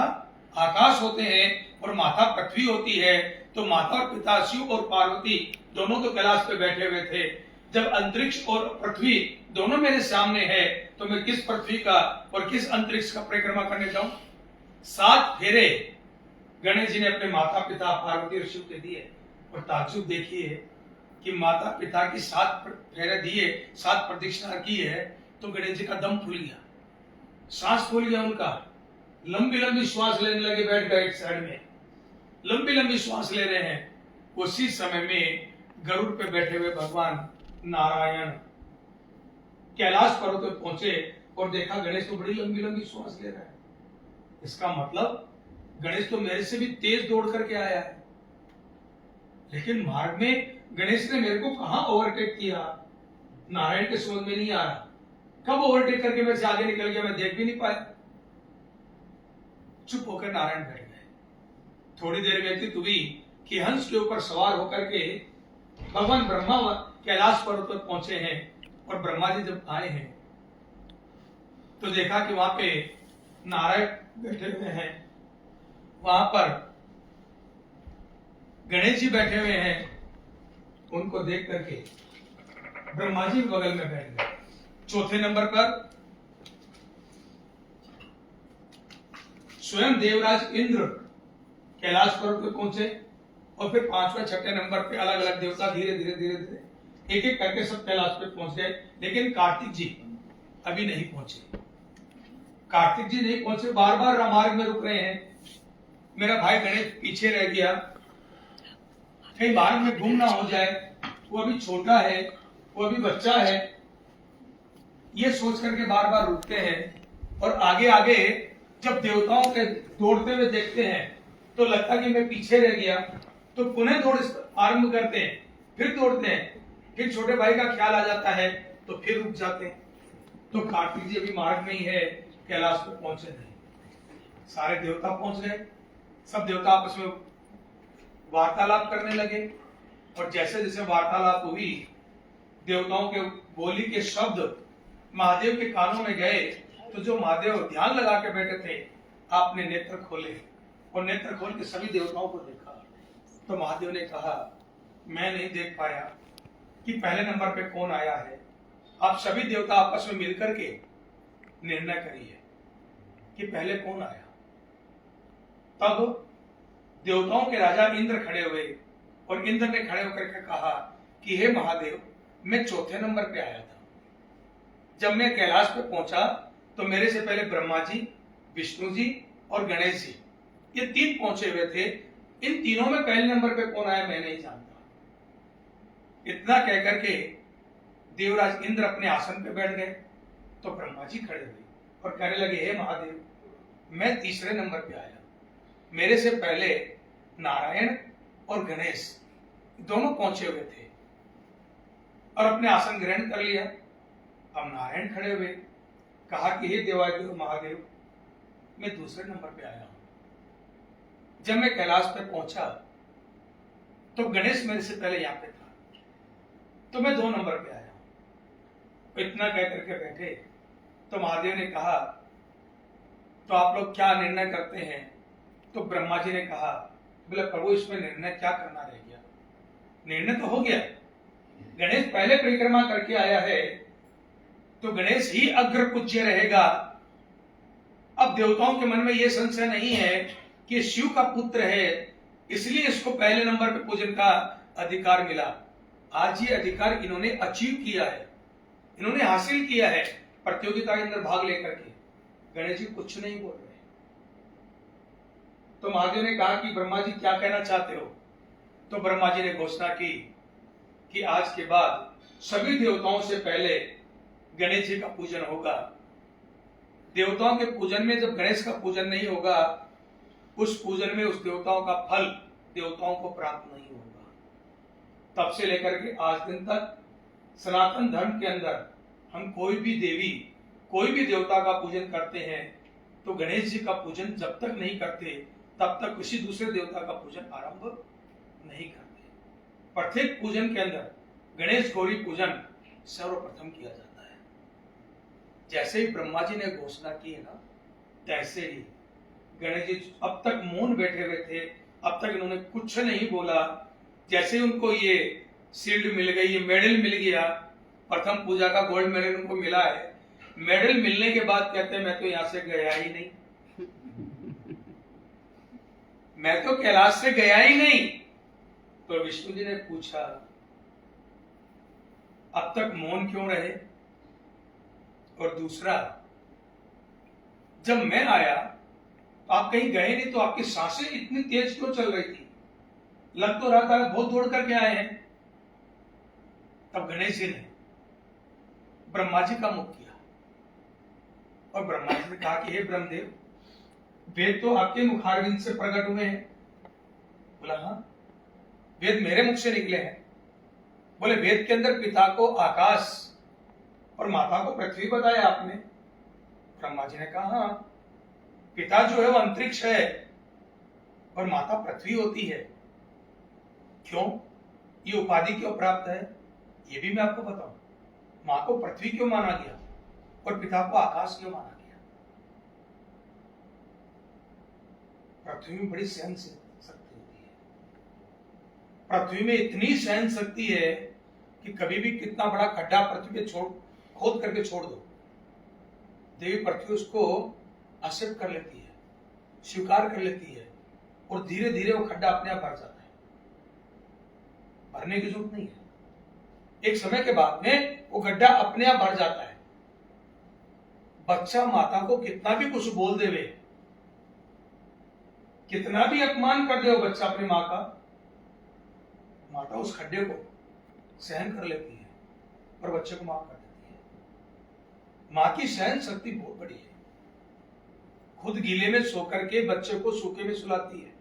आकाश होते हैं और माता पृथ्वी होती है। तो माता और पिता शिव और पार्वती दोनों तो कैलाश पे बैठे हुए थे। जब अंतरिक्ष और पृथ्वी दोनों मेरे सामने है तो मैं किस पृथ्वी का और किस अंतरिक्ष का परिक्रमा करने जाऊं? 7 फेरे गणेश जी ने अपने माता पिता पार्वती और शिव के दिए। और ताज्जुब देखिए कि माता पिता की 7 फेरे दिए, 7 प्रदक्षिणा की है, तो गणेश जी का दम फूल गया, सांस फूल गया उनका। लंबी लंबी श्वास लेने लगे, बैठ गए एक साइड में, लंबी लंबी श्वास ले रहे हैं। उसी समय में गरुड़ पे बैठे हुए भगवान नारायण कैलाश पर्वत पर पहुंचे और देखा गणेश तो बड़ी लंबी लंबी श्वास ले रहा है। इसका मतलब गणेश तो मेरे से भी तेज दौड़ करके आया है, लेकिन मार्ग में गणेश ने मेरे को कहां ओवरटेक किया नारायण के समझ में नहीं आ रहा। कब ओवरटेक करके मेरे से आगे निकल गया मैं देख भी नहीं पाया। चुप होकर नारायण बैठ गए। थोड़ी देर व्यतीत हुई कि हंस के ऊपर सवार होकर के भगवान ब्रह्मा कैलाश पर्वत पर पहुंचे हैं। और ब्रह्मा जी जब आए हैं तो देखा कि वहां पे नारायण बैठे हुए हैं, वहां पर गणेश जी बैठे हुए हैं। उनको देख करके ब्रह्मा जी बगल में बैठ गए। चौथे नंबर पर स्वयं देवराज इंद्र कैलाश पर्वत पर पहुंचे। और फिर 5वें 6ठे नंबर पे अलग अलग देवता धीरे धीरे धीरे धीरे एक एक करके सब कैलाश पे पहुंच गए। लेकिन कार्तिक जी अभी नहीं पहुंचे। कार्तिक जी नहीं पहुंचे, बार बार रामार्ग में रुक रहे हैं। मेरा भाई गणेश पीछे रह गया, कहीं मार्ग में गुम ना हो जाए, वो अभी छोटा है, वो अभी बच्चा है, ये सोच करके बार बार रुकते हैं। और आगे आगे जब देवताओं के दौड़ते हुए देखते हैं तो लगता कि मैं पीछे रह गया, तो पुनः दौड़ आरंभ करते हैं, फिर दौड़ते हैं। फिर छोटे भाई का ख्याल आ जाता है तो फिर रुक जाते हैं। तो कार्तिक जी अभी मार्ग में ही है, कैलाश पे पहुंचे नहीं। सारे देवता पहुंच गए, सब देवता आपस में वार्तालाप करने लगे। और जैसे जैसे वार्तालाप हुई, देवताओं के बोली के शब्द महादेव के कानों में गए, तो जो महादेव ध्यान लगा के बैठे थे, आपने नेत्र खोले और नेत्र खोल के सभी देवताओं को देखा। तो महादेव ने कहा, मैं नहीं देख पाया कि पहले नंबर पे कौन आया है। आप सभी देवता आपस में मिलकर के निर्णय करिए कि पहले कौन आया। तब देवताओं के राजा इंद्र खड़े हुए और इंद्र ने खड़े होकर के कहा कि हे महादेव, मैं चौथे नंबर पे आया था। जब मैं कैलाश पे पहुंचा तो मेरे से पहले ब्रह्मा जी, विष्णु जी और गणेश जी, ये तीन पहुंचे हुए थे। इन तीनों में पहले नंबर पे कौन आया मैं नहीं जानता। इतना कहकर के देवराज इंद्र अपने आसन पे बैठ गए। तो ब्रह्मा जी खड़े हुए और कहने लगे, हे महादेव, मैं तीसरे नंबर पे आया। मेरे से पहले नारायण और गणेश दोनों पहुंचे हुए थे और अपने आसन ग्रहण कर लिया। अब नारायण खड़े हुए, कहा कि हे देवादेव महादेव, मैं दूसरे नंबर पे आया हूं। जब मैं कैलाश पे पहुंचा तो गणेश मेरे से पहले यहां पे था, तो मैं 2 नंबर पे आया हूं। इतना कह करके बैठे तो महादेव ने कहा, तो आप लोग क्या निर्णय करते हैं? तो ब्रह्मा जी ने कहा, बोले प्रभु, इसमें निर्णय क्या करना रह गया, निर्णय तो हो गया। गणेश पहले परिक्रमा करके आया है तो गणेश ही अग्र पूज्य रहेगा। अब देवताओं के मन में यह संशय नहीं है कि शिव का पुत्र है, इसलिए इसको पहले नंबर पे पूजन का अधिकार मिला। आज ये अधिकार इन्होंने अचीव किया है, इन्होंने हासिल किया है प्रतियोगिता के अंदर भाग लेकर के। गणेश जी कुछ नहीं बोल रहे। तो महादेव ने कहा कि ब्रह्मा जी क्या कहना चाहते हो? तो ब्रह्मा जी ने घोषणा की कि आज के बाद सभी देवताओं से पहले गणेश जी का पूजन होगा। देवताओं के पूजन में जब गणेश का पूजन नहीं होगा, उस पूजन में उस देवताओं का फल देवताओं को प्राप्त नहीं होगा। तब से लेकर के आज दिन तक सनातन धर्म के अंदर हम कोई भी देवी, कोई भी देवता का पूजन करते हैं तो गणेश जी का पूजन जब तक नहीं करते तब तक किसी दूसरे देवता का पूजन आरंभ नहीं करते। प्रत्येक पूजन के अंदर गणेश गौरी पूजन सर्वप्रथम किया जाता है। जैसे ही ब्रह्मा जी ने घोषणा की है ना, तैसे ही गणेश जी अब तक मौन बैठे हुए थे, अब तक इन्होंने कुछ नहीं बोला। जैसे उनको ये शील्ड मिल गई, ये मेडल मिल गया, प्रथम पूजा का गोल्ड मेडल उनको मिला है। मेडल मिलने के बाद कहते हैं, मैं तो यहां से गया ही नहीं, मैं तो कैलाश से गया ही नहीं। तो विष्णु जी ने पूछा, अब तक मौन क्यों रहे? और दूसरा, जब मैं आया तो आप कहीं गए नहीं, तो आपकी सांसें इतनी तेज क्यों चल रही थी? लग तो रहा था बहुत दौड़ करके आए हैं। तब गणेश जी ने ब्रह्मा जी का मुख किया और ब्रह्मा जी ने कहा कि हे ब्रह्मदेव, वेद तो आपके मुखारविंद से प्रकट हुए हैं। बोला, हाँ, वेद मेरे मुख से निकले हैं। बोले, वेद के अंदर पिता को आकाश और माता को पृथ्वी बताया आपने। ब्रह्मा जी ने कहा, हाँ, पिता जो है वो अंतरिक्ष है और माता पृथ्वी होती है। क्यों ये उपाधि क्यों प्राप्त है, ये भी मैं आपको बताऊं। मां को पृथ्वी क्यों माना गया और पिता को आकाश क्यों माना गया? पृथ्वी में बड़ी सहन शक्ति होती है। पृथ्वी में इतनी सहन शक्ति है कि कभी भी कितना बड़ा खड्डा पृथ्वी पे खोद करके छोड़ दो, देवी पृथ्वी उसको एक्सेप्ट कर लेती है, स्वीकार कर लेती है और धीरे धीरे वो खड्डा अपने आप भर जाता है। भरने की जरूरत नहीं है, एक समय के बाद में वो गड्ढा अपने आप भर जाता है। बच्चा माता को कितना भी कुछ बोल देवे, कितना भी अपमान कर दे वो बच्चा अपनी मां का, माता उस खड्डे को सहन कर लेती है और बच्चे को माफ कर देती है। मां की सहन शक्ति बहुत बड़ी है। खुद गीले में सोकर के बच्चे को सूखे में सुलाती है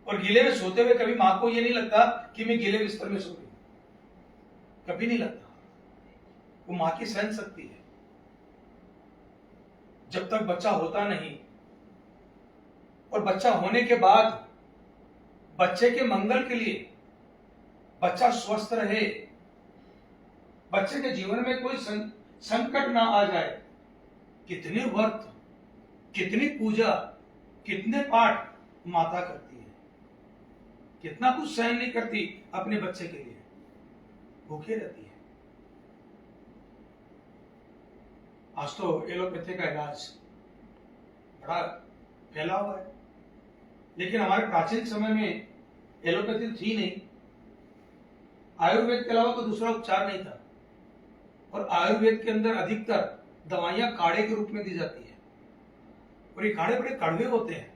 और गीले में सोते हुए कभी मां को ये नहीं लगता कि मैं गीले बिस्तर में सो रही हूं, कभी नहीं लगता। वो मां की सहन शक्ति है। जब तक बच्चा होता नहीं और बच्चा होने के बाद बच्चे के मंगल के लिए बच्चा स्वस्थ रहे, बच्चे के जीवन में कोई संकट ना आ जाए। कितने व्रत, कितनी पूजा, कितने पाठ माता करती है, कितना कुछ सहन नहीं करती अपने बच्चे के लिए, भूखे रहती है। आज तो एलोपैथी का इलाज बड़ा फैला हुआ है, लेकिन हमारे प्राचीन समय में एलोपैथी थी नहीं, आयुर्वेद के अलावा कोई दूसरा उपचार नहीं था। और आयुर्वेद के अंदर अधिकतर दवाइयां काढ़े के रूप में दी जाती है, और ये काढ़े बड़े कड़वे होते हैं।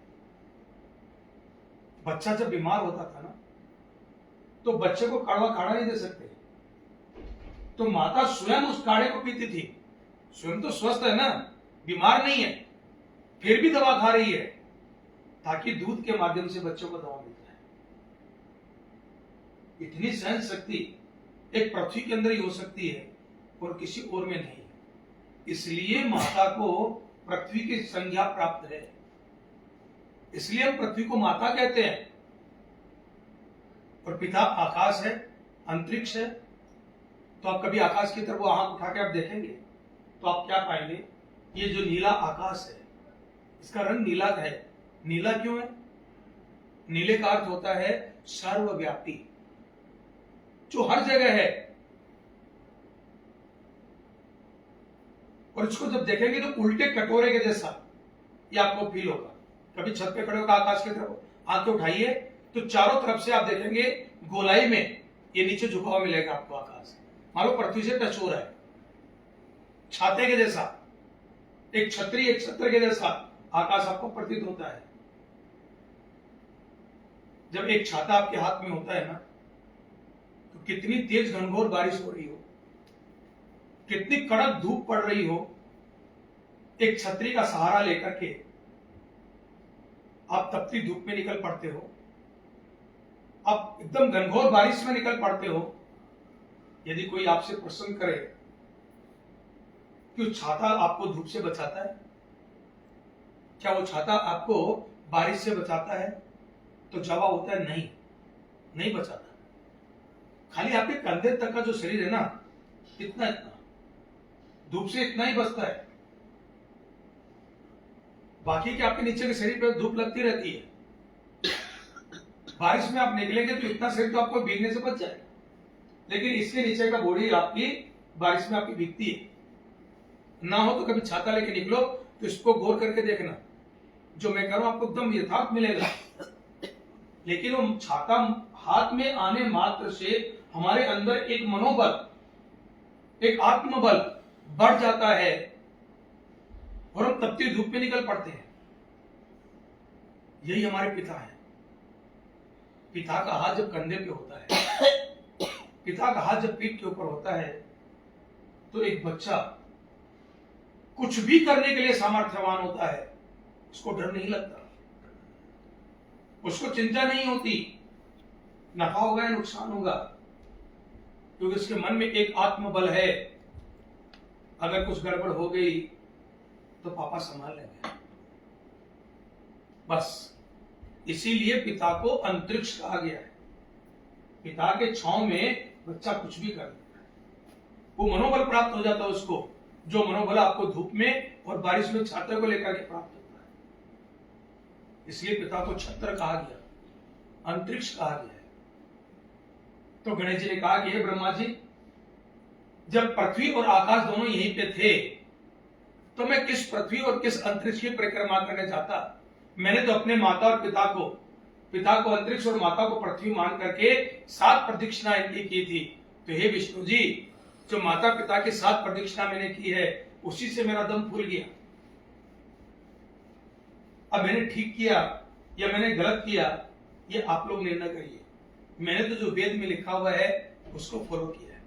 बच्चा जब बीमार होता था ना, तो बच्चे को कड़वा काढ़ा नहीं दे सकते, तो माता स्वयं उस काढ़े को पीती थी। स्वयं तो स्वस्थ है ना, बीमार नहीं है, फिर भी दवा खा रही है, ताकि दूध के माध्यम से बच्चों को दवा मिलता है। इतनी सहन शक्ति एक पृथ्वी के अंदर ही हो सकती है और किसी और में नहीं। इसलिए माता को पृथ्वी की संज्ञा प्राप्त है, इसलिए हम पृथ्वी को माता कहते हैं। और पिता आकाश है, अंतरिक्ष है। तो आप कभी आकाश की तरफ आंख उठा के आप देखेंगे तो आप क्या पाएंगे? ये जो नीला आकाश है, इसका रंग नीला है। नीला क्यों है? नीले का अर्थ होता है सर्वव्यापी, जो हर जगह है। और इसको जब देखेंगे तो उल्टे कटोरे के जैसा ये आपको फील होगा। कभी छत पे खड़े होकर आकाश की तरफ आंखें उठाइए तो चारों तरफ से आप देखेंगे गोलाई में ये नीचे झुका हुआ मिलेगा आपको आकाश, मान लो पृथ्वी से टच हो रहा है, छाते के जैसा, एक छत्र के जैसा आकाश आपको प्रतीत होता है। जब एक छाता आपके हाथ में होता है ना, तो कितनी तेज घनघोर बारिश हो रही हो, कितनी कड़क धूप पड़ रही हो, एक छतरी का सहारा लेकर के आप तपती धूप में निकल पड़ते हो, आप एकदम घनघोर बारिश में निकल पड़ते हो। यदि कोई आपसे प्रश्न करे कि छाता आपको धूप से बचाता है, क्या वो छाता आपको बारिश से बचाता है? तो जवाब होता है नहीं, नहीं बचाता। खाली आपके कंधे तक का जो शरीर है ना, इतना धूप से इतना ही बचता है। बाकी के आपके नीचे के शरीर पर धूप लगती रहती है। बारिश में आप निकलेंगे तो इतना शरीर तो आपको भीगने से बच जाएगा, लेकिन इसके नीचे का बॉडी आपकी बारिश में आपकी भीगती है। ना हो तो कभी छाता लेके निकलो तो इसको गौर करके देखना, जो मैं कह रहा हूं आपको एकदम यथार्थ मिलेगा। लेकिन वो छाता हाथ में आने मात्र से हमारे अंदर एक मनोबल, एक आत्मबल बढ़ जाता है और हम तपती धूप में निकल पड़ते हैं। यही हमारे पिता है। पिता का हाथ जब कंधे पे होता है, पिता का हाथ जब पीठ के ऊपर होता है, तो एक बच्चा कुछ भी करने के लिए सामर्थ्यवान होता है। उसको डर नहीं लगता, उसको चिंता नहीं होती नफा होगा या नुकसान होगा, क्योंकि उसके मन में एक आत्मबल है। अगर कुछ गड़बड़ हो गई तो पापा संभाल लेंगे। बस इसीलिए पिता को अंतरिक्ष कहा गया है। पिता के छांव में बच्चा कुछ भी कर सकता है, वो मनोबल प्राप्त हो जाता है उसको, जो मनोबल आपको धूप में और बारिश में छात्र को लेकर के प्राप्त होता है। इसलिए पिता को छत्र कहा गया, अंतरिक्ष कहा गया है। तो गणेश जी ने कहा कि हे ब्रह्मा जी, जब पृथ्वी और आकाश दोनों यहीं पे थे, तो मैं किस पृथ्वी और किस अंतरिक्ष की परिक्रमा करने जाता? मैंने तो अपने माता और पिता को अंतरिक्ष और माता को पृथ्वी मान करके 7 प्रदक्षिणा इनकी की थी। तो हे विष्णु जी, जो माता पिता की 7 प्रदक्षिणा मैंने की है, उसी से मेरा दम फूल गया। अब मैंने ठीक किया या मैंने गलत किया, ये आप लोग निर्णय करिए। मैंने तो जो वेद में लिखा हुआ है उसको फॉलो किया है।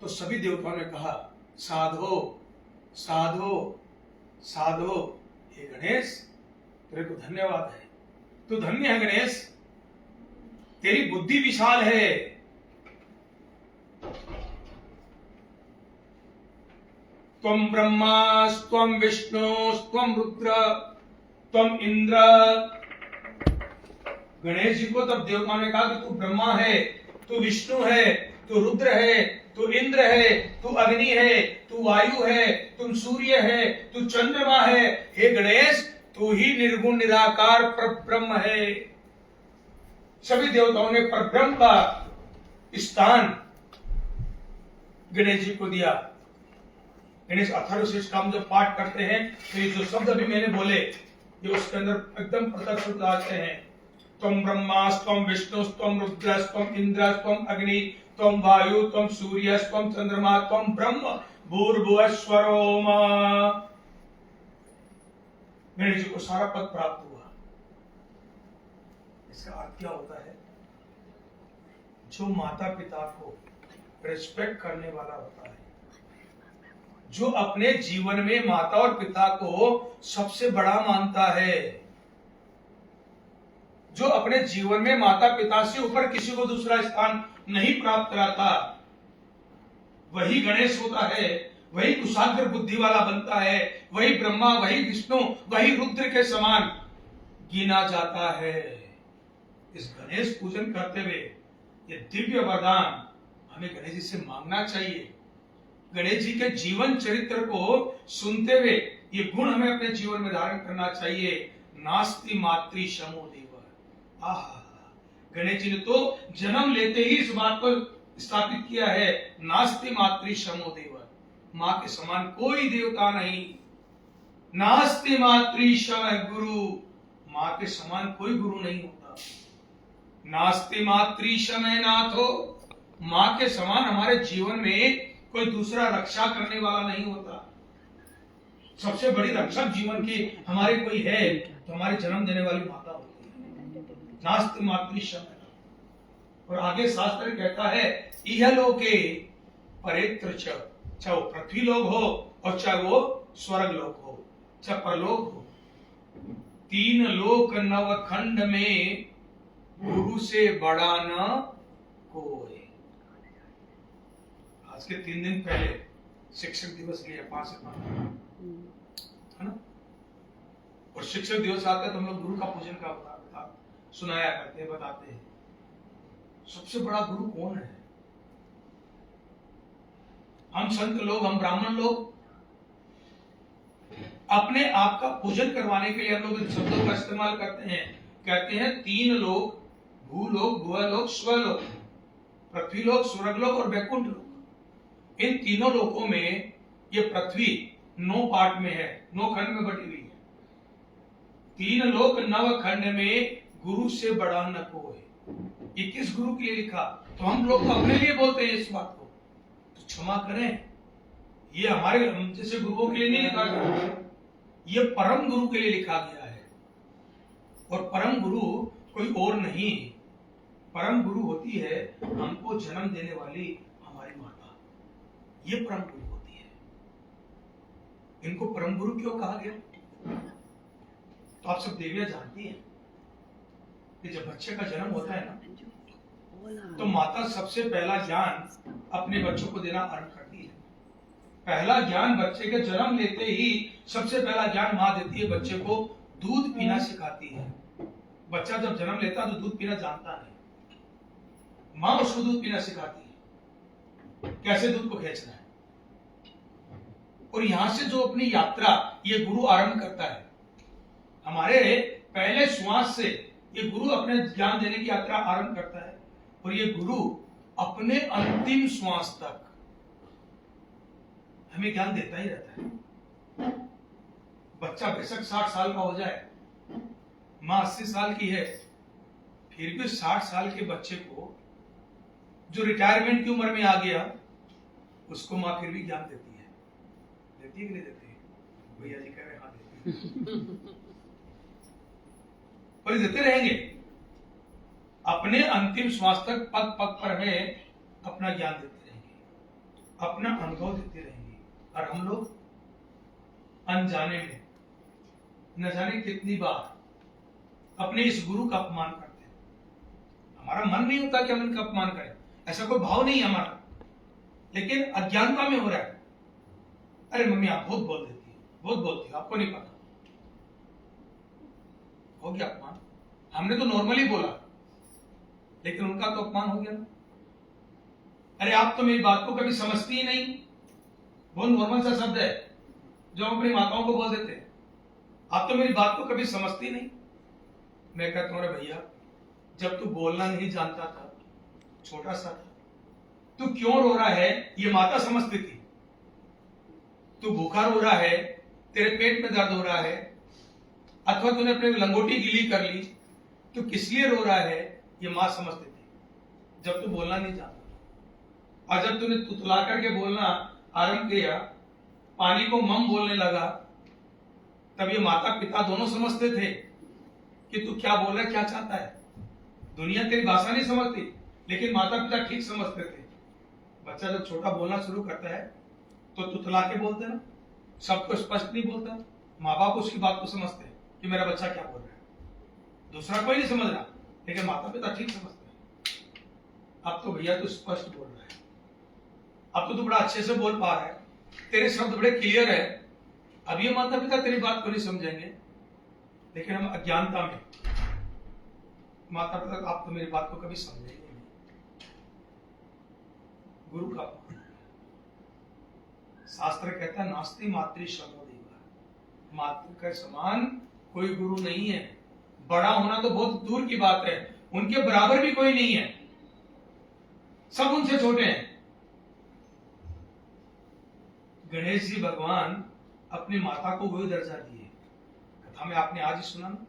तो सभी देवताओं ने कहा साधो साधो साधो, हे गणेश तेरे को धन्यवाद है, तू धन्य है गणेश, तेरी बुद्धि विशाल है। त्वं ब्रह्मा त्वं विष्णु त्वं रुद्र त्वं इंद्र गणेश जी को तब देवताओं ने कहा कि तू ब्रह्मा है, तू विष्णु है, तू रुद्र है, तू इंद्र है, तू अग्नि है, तू वायु है, तुम सूर्य है, तू चंद्रमा है। हे गणेश, तू ही निर्गुण निराकार परब्रह्म है। सभी देवताओं ने परब्रह्म का स्थान गणेश जी को दिया। गणेश अथर्वशीर्ष का हम जब पाठ करते हैं तो ये जो शब्द अभी मैंने बोले ये उसके अंदर एकदम प्रत्यक्ष होते आते हैं। त्वं ब्रह्मास्त्वं विष्णुस्त्वं रुद्रस्त्वं इंद्रस्त्वं अग्नि त्वं वायु त्वं सूर्यस्त्वं चंद्रमा त्वं ब्रह्म भूर्भुवस्वरो मा। गणेश जी को सारा पद प्राप्त हुआ। इसका अर्थ क्या होता है? जो माता पिता को रिस्पेक्ट करने वाला होता है, जो अपने जीवन में माता और पिता को सबसे बड़ा मानता है, जो अपने जीवन में माता पिता से ऊपर किसी को दूसरा स्थान नहीं प्राप्त कराता, वही गणेश होता है, वही कुशाग्र बुद्धि वाला बनता है, वही ब्रह्मा, वही विष्णु, वही रुद्र के समान गिना जाता है। इस गणेश पूजन करते हुए ये दिव्य वरदान हमें गणेश जी से मांगना चाहिए। गणेश जी के जीवन चरित्र को सुनते हुए ये गुण हमें अपने जीवन में धारण करना चाहिए। नास्ति मातृ शमो देव। गणेश जी ने तो जन्म लेते ही इस बात को स्थापित किया है, नास्ति मातृ शमो देव। मां के समान कोई देवता नहीं। नास्ति मातृ शम गुरु, मां के समान कोई गुरु नहीं होता। नास्ति मातृ शमय नाथो, मां के समान हमारे जीवन में कोई दूसरा रक्षा करने वाला नहीं होता। सबसे बड़ी रक्षक जीवन की हमारे कोई है तो हमारे जन्म देने वाली माता होती है। नास्ति मातृ शमय। और आगे शास्त्र कहता है इह लोके परेत्र च, चाहे वो पृथ्वी लोक हो और चाहे वो स्वर्ग लोक हो, चाहे परलोक हो, 3 लोक नवखंड में गुरु से बड़ा न कोई। आज के 3 दिन पहले शिक्षक दिवस गया 5 सितंबर, है ना? और शिक्षक दिवस आता है तो हम लोग गुरु का पूजन का सुनाया करते हैं, बताते हैं। सबसे बड़ा गुरु कौन है? हम संत लोग, हम ब्राह्मण लोग अपने आप का पूजन करवाने के लिए हम लोग इन शब्दों का इस्तेमाल करते हैं। कहते हैं 3 लोक, भूलोक, भुवलोक, स्वलोक, पृथ्वीलोक, स्वर्गलोक और वैकुंठ लोक। इन तीनों लोकों में ये पृथ्वी 9 पार्ट में है, 9 खंड में बटी हुई है। 3 लोक नव खंड में गुरु से बड़ा न कोई। ये किस गुरु के लिए लिखा? तो हम लोग तो अपने लिए बोलते हैं इस बात को, तो क्षमा करें, ये हमारे हम जैसे गुरुओं के लिए नहीं लिखा गया, ये परम गुरु के लिए लिखा गया है। और परम गुरु कोई और नहीं, परम गुरु होती है हमको जन्म देने वाली हमारी माता, ये परम गुरु होती है। इनको परम गुरु क्यों कहा गया? तो आप सब देवियां जानती हैं कि जब बच्चे का जन्म होता है ना, तो माता सबसे पहला ज्ञान अपने बच्चों को देना आरंभ करती है। पहला ज्ञान बच्चे के जन्म लेते ही सबसे पहला ज्ञान माँ देती है, बच्चे को दूध पीना सिखाती है। बच्चा जब जन्म लेता है तो दूध पीना जानता नहीं, माँ उसको दूध पीना सिखाती है, कैसे दूध को खींचना है। और यहां से जो अपनी यात्रा ये गुरु आरंभ करता है, हमारे पहले श्वास से ये गुरु अपने ज्ञान देने की यात्रा आरंभ करता है। और ये गुरु अपने अंतिम श्वास तक हमें ज्ञान देता ही रहता है। बच्चा बेशक 60 साल का हो जाए, मां 80 साल की है, फिर भी 60 साल के बच्चे को जो रिटायरमेंट की उम्र में आ गया, उसको मां फिर भी ज्ञान देती है। देती है कि नहीं देती? भैया जी कह रहे हाँ देती है। और देते रहेंगे अपने अंतिम श्वास तक, पग पग पर हमें अपना ज्ञान देते रहेंगे, अपना अनुभव देते रहेंगे। और हम लोग अनजाने में न जाने कितनी बार अपने इस गुरु का अपमान करते हैं। हमारा मन नहीं होता कि हम इनका अपमान करें, ऐसा कोई भाव नहीं है हमारा, लेकिन अज्ञानता में हो रहा है। अरे मम्मी आप बहुत बोल देती है, बहुत बोलती है, आपको नहीं पता, हो गया अपमान। हमने तो नॉर्मली बोला, लेकिन उनका तो अपमान हो गया। अरे आप तो मेरी बात को कभी समझती ही नहीं। बहुत नॉर्मल सा शब्द है जो हम अपनी माताओं को बोल देते हैं, आप तो मेरी बात को कभी समझती नहीं। मैं कहता हूं, अरे भैया, जब तू बोलना नहीं जानता था, छोटा सा था, तू क्यों रो रहा है ये माता समझती थी। तू भूखा रो रहा है, तेरे पेट में दर्द हो रहा है, अथवा तूने अपनी लंगोटी गीली कर ली, तू किस लिए रो रहा है ये मां समझती थी, जब तू बोलना नहीं जानता। और जब तूने तुतला करके बोलना आरंभ किया, पानी को मम बोलने लगा, तब ये माता पिता दोनों समझते थे कि तू क्या बोल रहा है, क्या चाहता है। दुनिया तेरी भाषा नहीं समझती, लेकिन माता पिता ठीक समझते थे। बच्चा जब छोटा बोलना शुरू करता है तो तुतला के बोलते ना, सबको स्पष्ट नहीं बोलता। माँ बाप उसकी बात को समझते हैं कि मेरा बच्चा क्या बोल रहा है, दूसरा कोई नहीं समझ रहा, लेकिन माता पिता ठीक समझते हैं। अब तो भैया तू स्पष्ट बोल रहा है, अब तो तू बड़ा अच्छे से बोल पा रहा है, तेरे शब्द बड़े क्लियर है। अब ये माता पिता तेरी बात को नहीं समझेंगे, लेकिन हम अज्ञानता में माता पिता आप तो मेरी बात को कभी समझेंगे नहीं। गुरु का शास्त्र कहता है, नास्ति मातृ समो देवा, मातृ के समान कोई गुरु नहीं है। बड़ा होना तो बहुत दूर की बात है, उनके बराबर भी कोई नहीं है, सब उनसे छोटे हैं। गणेश जी भगवान अपनी माता को वही दर्जा दिए, कथा में आपने आज ही सुना ना,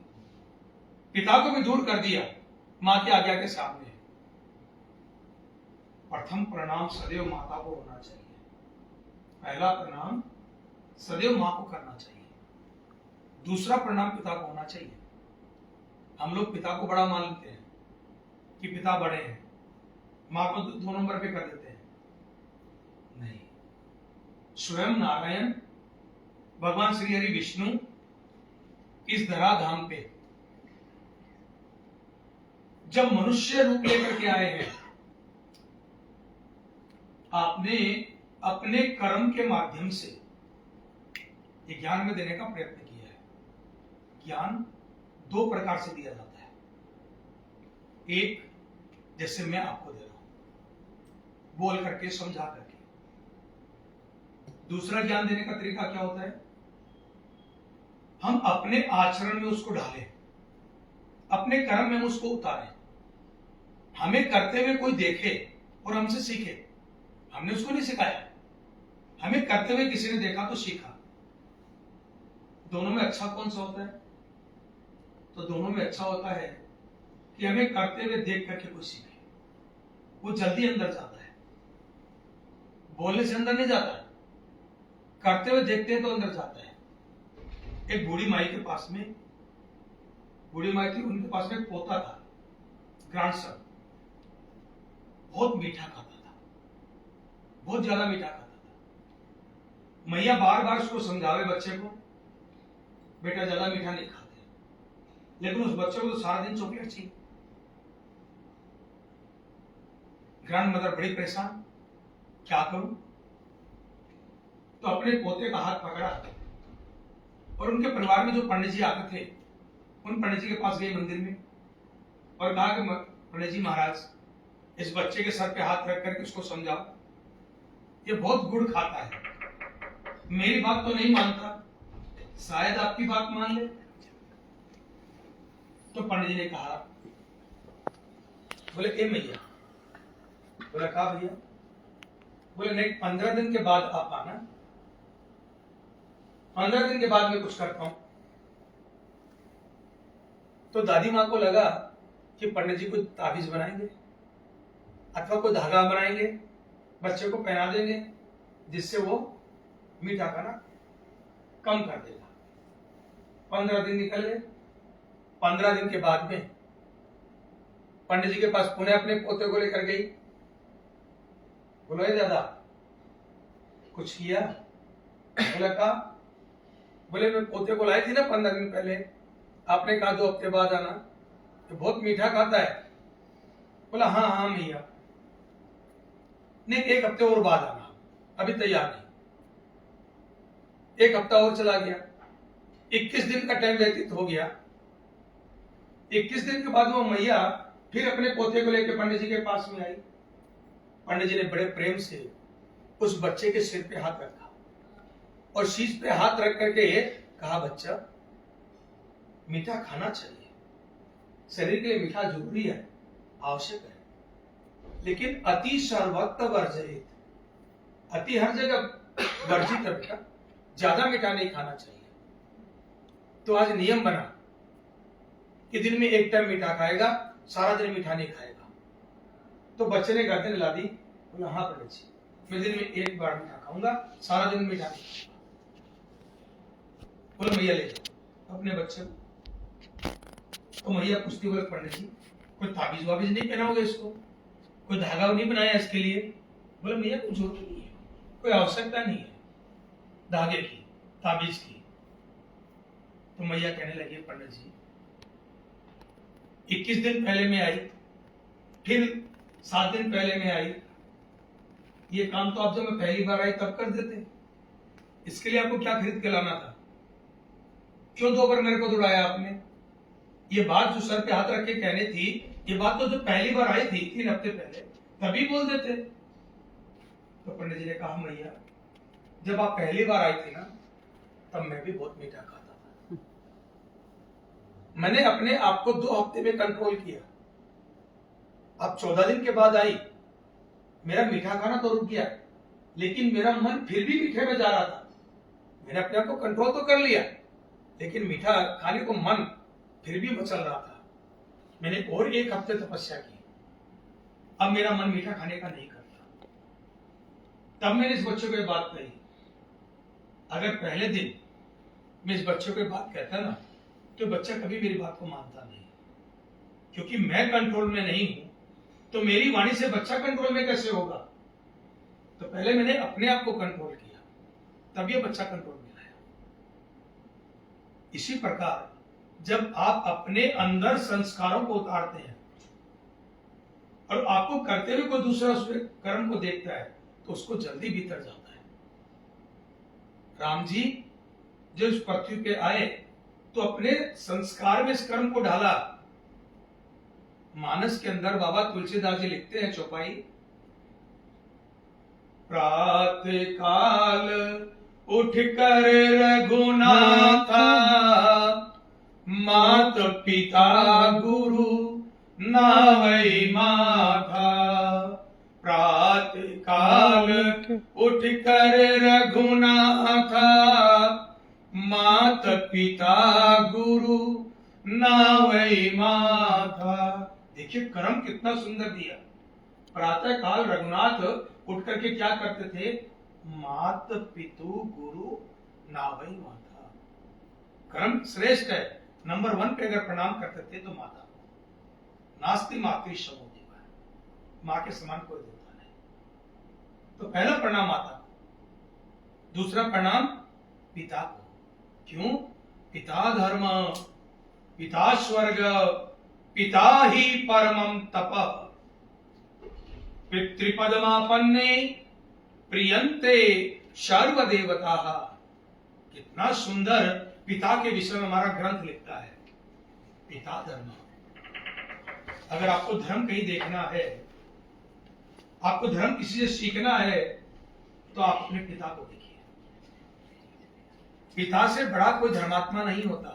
पिता को भी दूर कर दिया मां की आज्ञा के सामने। प्रथम प्रणाम सदैव माता को होना चाहिए, पहला प्रणाम सदैव मां को करना चाहिए, दूसरा प्रणाम पिता को होना चाहिए। हम लोग पिता को बड़ा मानते हैं कि पिता बड़े हैं, मां को 2 नंबर पे कर देते हैं। नहीं, स्वयं नारायण भगवान श्री हरि विष्णु इस धराधाम पे जब मनुष्य रूप लेकर के आए हैं, आपने अपने कर्म के माध्यम से ये ज्ञान में देने का प्रयत्न किया है। ज्ञान 2 प्रकार से दिया जाता है, एक जैसे मैं आपको दे रहा हूं, बोल करके समझा करके। दूसरा ज्ञान देने का तरीका क्या होता है, हम अपने आचरण में उसको डालें, अपने कर्म में उसको उतारें, हमें करते हुए कोई देखे और हमसे सीखे। हमने उसको नहीं सिखाया, हमें करते हुए किसी ने देखा तो सीखा। दोनों में अच्छा कौन सा होता है, तो दोनों में अच्छा होता है कि हमें करते हुए देख करके कोई सीखे, वो जल्दी अंदर जाता है, बोलने से अंदर नहीं जाता, करते हुए देखते हैं तो अंदर जाता है। एक बूढ़ी माई के पास में, बूढ़ी माई थी, उनके पास में एक पोता था, ग्रैंडसन, बहुत मीठा खाता था, बहुत ज्यादा मीठा खाता था। मैया बार बार उसको समझावे बच्चे को, बेटा ज्यादा मीठा नहीं खाते, लेकिन उस बच्चे को तो सारा दिन चॉकलेट चाहिए। ग्रैंड मदर बड़ी परेशान, क्या करूं, तो अपने पोते का हाथ पकड़ा और उनके परिवार में जो पंडित जी आते थे, उन पंडित जी के पास गए मंदिर में और कहा कि पंडित जी महाराज, इस बच्चे के सर पे हाथ रख करके उसको समझाओ, ये बहुत गुड़ खाता है, मेरी बात तो नहीं मानता, शायद आपकी बात मान ले। तो पंडित जी ने कहा, बोले ए मैया, बोला कहा भैया, बोले नहीं 15 दिन के बाद आप आना, 15 दिन के बाद मैं कुछ करता हूं। तो दादी मां को लगा कि पंडित जी कुछ ताबीज बनाएंगे अथवा कोई धागा बनाएंगे, बच्चे को पहना देंगे, जिससे वो मीठा खाना कम कर देगा। 15 दिन निकल गए। 15 दिन के बाद में पंडित जी के पास पुनः अपने पोते को लेकर गई। बोलो दादा कुछ किया? बोला कहा, बोले मैं पोते को लाई थी ना 15 दिन पहले, आपने कहा 2 हफ्ते बाद आना, तो बहुत मीठा खाता है। बोला हाँ हाँ मैया, नहीं 1 हफ्ते और बाद आना, अभी तैयार नहीं। 1 हफ्ता और चला गया, 21 दिन का टाइम व्यतीत हो गया। 21 दिन के बाद वो मैया फिर अपने पोते को लेकर पंडित जी के पास में आई। पंडित जी ने बड़े प्रेम से उस बच्चे के सिर पे हाथ रखा और शीश पे हाथ रख करके कहा, बच्चा मीठा खाना चाहिए, शरीर के लिए मीठा जरूरी है, आवश्यक है, लेकिन अति सर्वत्र वर्जित, अति हर जगह वर्जित है बेटा, ज्यादा मीठा नहीं खाना चाहिए। तो आज नियम बना कि दिन में एक टाइम मीठा खाएगा, सारा दिन मीठा नहीं खाएगा। तो बच्चे ने गर्दन हिला दी, बोला हाँ पंडित जी, मैं दिन में एक बार मीठा खाऊंगा, सारा दिन मीठा नहीं खाऊंगा। बोले मैया ले जाओ अपने बच्चे को। तो मैया पूछती, बोले पंडित जी कोई ताबीज वाबीज नहीं पहनाओगे इसको, कोई धागा नहीं बनाया इसके लिए? बोले मैया कुछ जरूरत नहीं है, कोई आवश्यकता नहीं है धागे की, ताबीज की। तो मैया कहने लगी, पंडित जी 21 दिन पहले में आई, फिर 7 दिन पहले में आई, ये काम तो आप जब मैं पहली बार आई तब कर देते, इसके लिए आपको क्या खरीद के लाना था? क्यों 2 बार मेरे को दौड़ाया आपने? ये बात जो सर पे हाथ रख के कहनी थी, ये बात तो जो पहली बार आई थी 3 हफ्ते पहले, तभी बोल देते। तो पंडित जी ने कहा, मैया जब आप पहली बार आई थी ना, तब मैं भी बहुत मीठा खाता था, मैंने अपने आप को 2 हफ्ते में कंट्रोल किया। अब 14 दिन के बाद आई, मेरा मीठा खाना तो रुक गया, लेकिन मेरा मन फिर भी मीठे में जा रहा था। मैंने अपने आप को कंट्रोल तो कर लिया, लेकिन मीठा खाने को मन फिर भी मचल रहा था। मैंने और 1 हफ्ते तपस्या की, अब मेरा मन मीठा खाने का नहीं करता। तब मैंने इस बच्चे को ये बात कही, अगर पहले दिन मैं इस बच्चे को ये बात कहता ना, तो बच्चा कभी मेरी बात को मानता नहीं, क्योंकि मैं कंट्रोल में नहीं हूं, तो मेरी वाणी से बच्चा कंट्रोल में कैसे होगा? तो पहले मैंने अपने आप को कंट्रोल किया, तब ये बच्चा कंट्रोल में आया। इसी प्रकार जब आप अपने अंदर संस्कारों को उतारते हैं और आपको करते हुए कोई दूसरा उस कर्म को देखता है, तो उसको जल्दी भीतर जाता है। राम जी जो इस पृथ्वी पे आए, तो अपने संस्कार में इस कर्म को ढाला। मानस के अंदर बाबा तुलसीदास जी लिखते हैं चौपाई, प्रातः काल उठ कर रघुनाथा, मात पिता गुरु नावै माथा। प्रातः काल उठ कर रघुनाथा, मात पिता गुरु नावै माथा। देखिए कर्म कितना सुंदर दिया। प्रातः काल रघुनाथ उठ करके क्या करते थे? मात पितु गुरु नावै माता। कर्म श्रेष्ठ है। नंबर 1 पे अगर प्रणाम करते थे तो माता को। नास्ति मातृ समो देवा, मां के समान कोई देवता नहीं। तो पहला प्रणाम माता को, दूसरा प्रणाम पिता को। क्यों? पिता धर्म, पिता स्वर्ग, पिता ही परमं तपः। पितृपदमापन्ने प्रियंते सर्वदेवताः। कितना सुंदर पिता के विषय में हमारा ग्रंथ लिखता है, पिता धर्म। अगर आपको धर्म कहीं देखना है, आपको धर्म किसी से सीखना है, तो आप अपने पिता को देखिए। पिता से बड़ा कोई धर्मात्मा नहीं होता,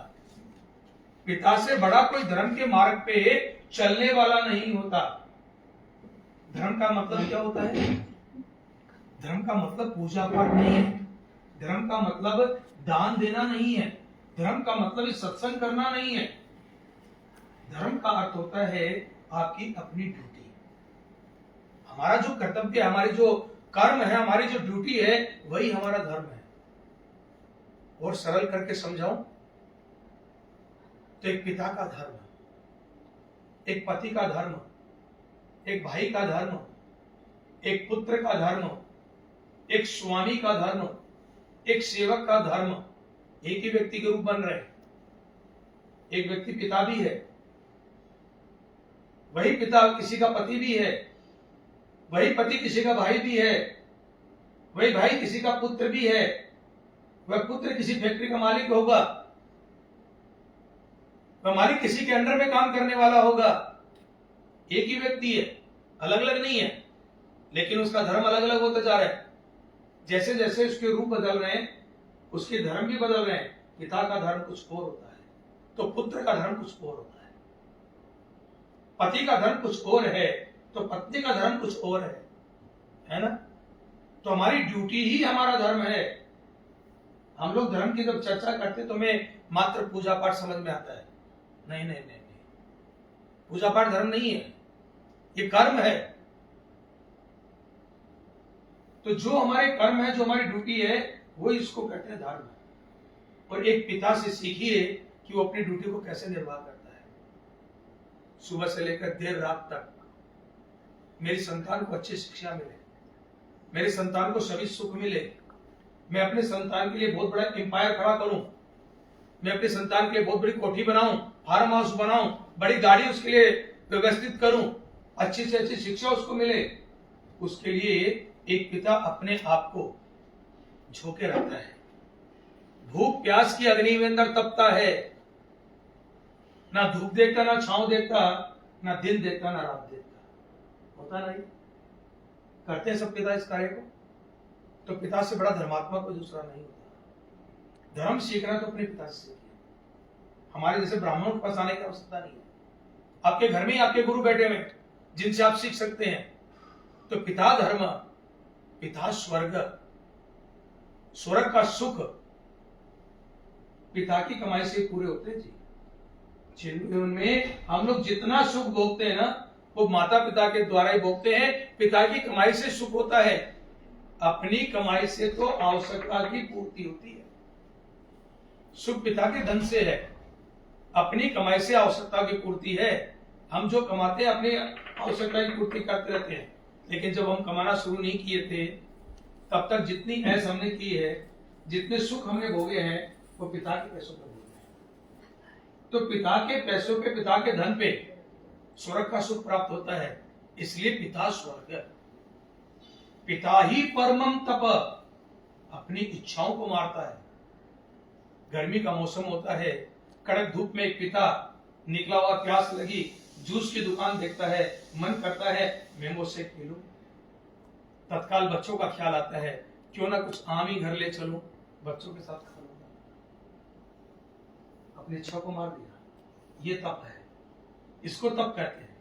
पिता से बड़ा कोई धर्म के मार्ग पे चलने वाला नहीं होता। धर्म का मतलब क्या होता है? धर्म का मतलब पूजा पाठ नहीं है, धर्म का मतलब दान देना नहीं है, धर्म का मतलब सत्संग करना नहीं है। धर्म का अर्थ होता है आपकी अपनी ड्यूटी। हमारा जो कर्तव्य, हमारी जो कर्म है, हमारी जो ड्यूटी है, वही हमारा धर्म है। और सरल करके समझाऊं तो एक पिता का धर्म, एक पति का धर्म, एक भाई का धर्म, एक पुत्र का धर्म, एक स्वामी का धर्म, एक सेवक का धर्म एक ही व्यक्ति के रूप बन रहे। एक व्यक्ति पिता भी है, वही पिता किसी का पति भी है, वही पति किसी का भाई भी है, वही भाई किसी का पुत्र भी है, वह पुत्र किसी फैक्ट्री का मालिक होगा। वह मालिक किसी के अंडर में काम करने वाला होगा। एक ही व्यक्ति है, अलग अलग नहीं है, लेकिन उसका धर्म अलग अलग होता जा रहा है। जैसे जैसे उसके रूप बदल रहे हैं, उसके धर्म भी बदल रहे हैं। पिता का धर्म कुछ और होता है तो पुत्र का धर्म कुछ और होता है, पति का धर्म कुछ और है तो पत्नी का धर्म कुछ और है ना। तो हमारी ड्यूटी ही हमारा धर्म है। हम लोग धर्म की जब चर्चा करते तो हमें मात्र पूजा पाठ समझ में आता है। नहीं नहीं नहीं नहीं, पूजा पाठ धर्म नहीं है, ये कर्म है। तो जो हमारे कर्म है, जो हमारी ड्यूटी है, वो इसको कहते हैं धर्म। और एक पिता से सीखिए कि वो अपनी ड्यूटी को कैसे निर्वाह करता है। सुबह से लेकर देर रात तक मेरी संतान को अच्छी शिक्षा मिले, मेरे संतान को सभी सुख मिले, मैं अपने संतान के लिए बहुत बड़ा एम्पायर खड़ा करूं, मैं अपने संतान के लिए बहुत बड़ी कोठी बनाऊं, फार्म हाउस बनाऊं, बड़ी गाड़ी उसके लिए व्यवस्थित करूं, अच्छी से अच्छी शिक्षा उसको मिले। उसके लिए एक पिता अपने आप को झोंके रहता है। भूख प्यास की अग्नि में अंदर तपता है, ना धूप देखता, ना छांव देखता, ना दिन देखता, ना रात देखता। होता नहीं? करते हैं सब पिता इस कार्य को। तो पिता से बड़ा धर्मात्मा कोई दूसरा नहीं होता। धर्म सीखना तो अपने पिता से सीखिए। हमारे जैसे ब्राह्मणों के पास आने की आवश्यकता नहीं है। आपके घर में ही आपके गुरु बैठे हुए जिनसे आप सीख सकते हैं। तो पिता धर्म, पिता स्वर्ग, स्वर्ग का सुख पिता की कमाई से पूरे होते हैं जी। जीवन में हम लोग जितना सुख भोगते हैं ना, वो माता पिता के द्वारा ही भोगते हैं। पिता की कमाई से सुख होता है, अपनी कमाई से तो आवश्यकता की पूर्ति होती है। सुख पिता के धन से है, अपनी कमाई से आवश्यकता की पूर्ति है। हम जो कमाते हैं अपनी आवश्यकता की पूर्ति करते रहते हैं, लेकिन जब हम कमाना शुरू नहीं किए थे तब तक जितनी ऐश हमने की है, जितने सुख हमने भोगे हैं, वो पिता के पैसों पे भोगे हैं। तो पिता के पैसों पे, पिता के धन पे स्वर्ग का सुख प्राप्त होता है। इसलिए पिता स्वर्ग, पिता ही परमम तप, अपनी इच्छाओं को मारता है। गर्मी का मौसम होता है, कड़क धूप में एक पिता निकला हुआ, प्यास लगी, जूस की दुकान देखता है, मन करता है मैंगो शेक पी लूं। तत्काल बच्चों का ख्याल आता है, क्यों ना कुछ आम ही घर ले चलूं, बच्चों के साथ खा लूंगा। अपनी इच्छा को मार दिया। ये तप है, इसको तप कहते हैं।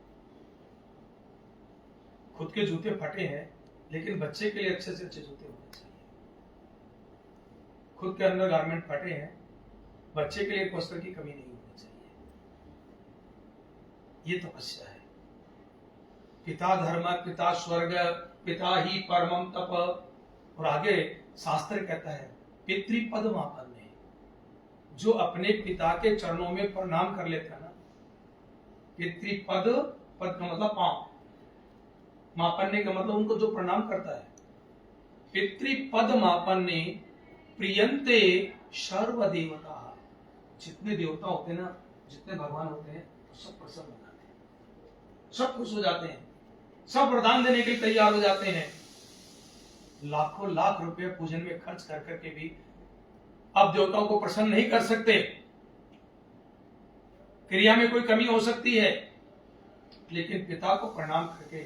खुद के जूते फटे हैं, लेकिन बच्चे के लिए अच्छे से अच्छे जूते होने चाहिए। खुद के अंदर गारमेंट फटे हैं, बच्चे के लिए वस्त्र की कमी नहीं होनी चाहिए। ये तपस्या है। पिता धर्म, पिता स्वर्ग, पिता ही परमम तप। और आगे शास्त्र कहता है पितृपद मापन्ने, जो अपने पिता के चरणों में प्रणाम कर लेता है ना। पितृपद, पद का मतलब पांव, मापन्ने का मतलब उनको जो प्रणाम करता है। पितृपद मापन्ने प्रियंते सर्व देवता। जितने देवता होते हैं ना, जितने भगवान होते हैं, सब प्रसन्न हो जाते हैं, सब खुश हो जाते हैं, सब वरदान देने के लिए तैयार हो जाते हैं। लाखों लाख रुपए पूजन में खर्च कर करके भी अब देवताओं को प्रसन्न नहीं कर सकते। क्रिया में कोई कमी हो सकती है, लेकिन पिता को प्रणाम करके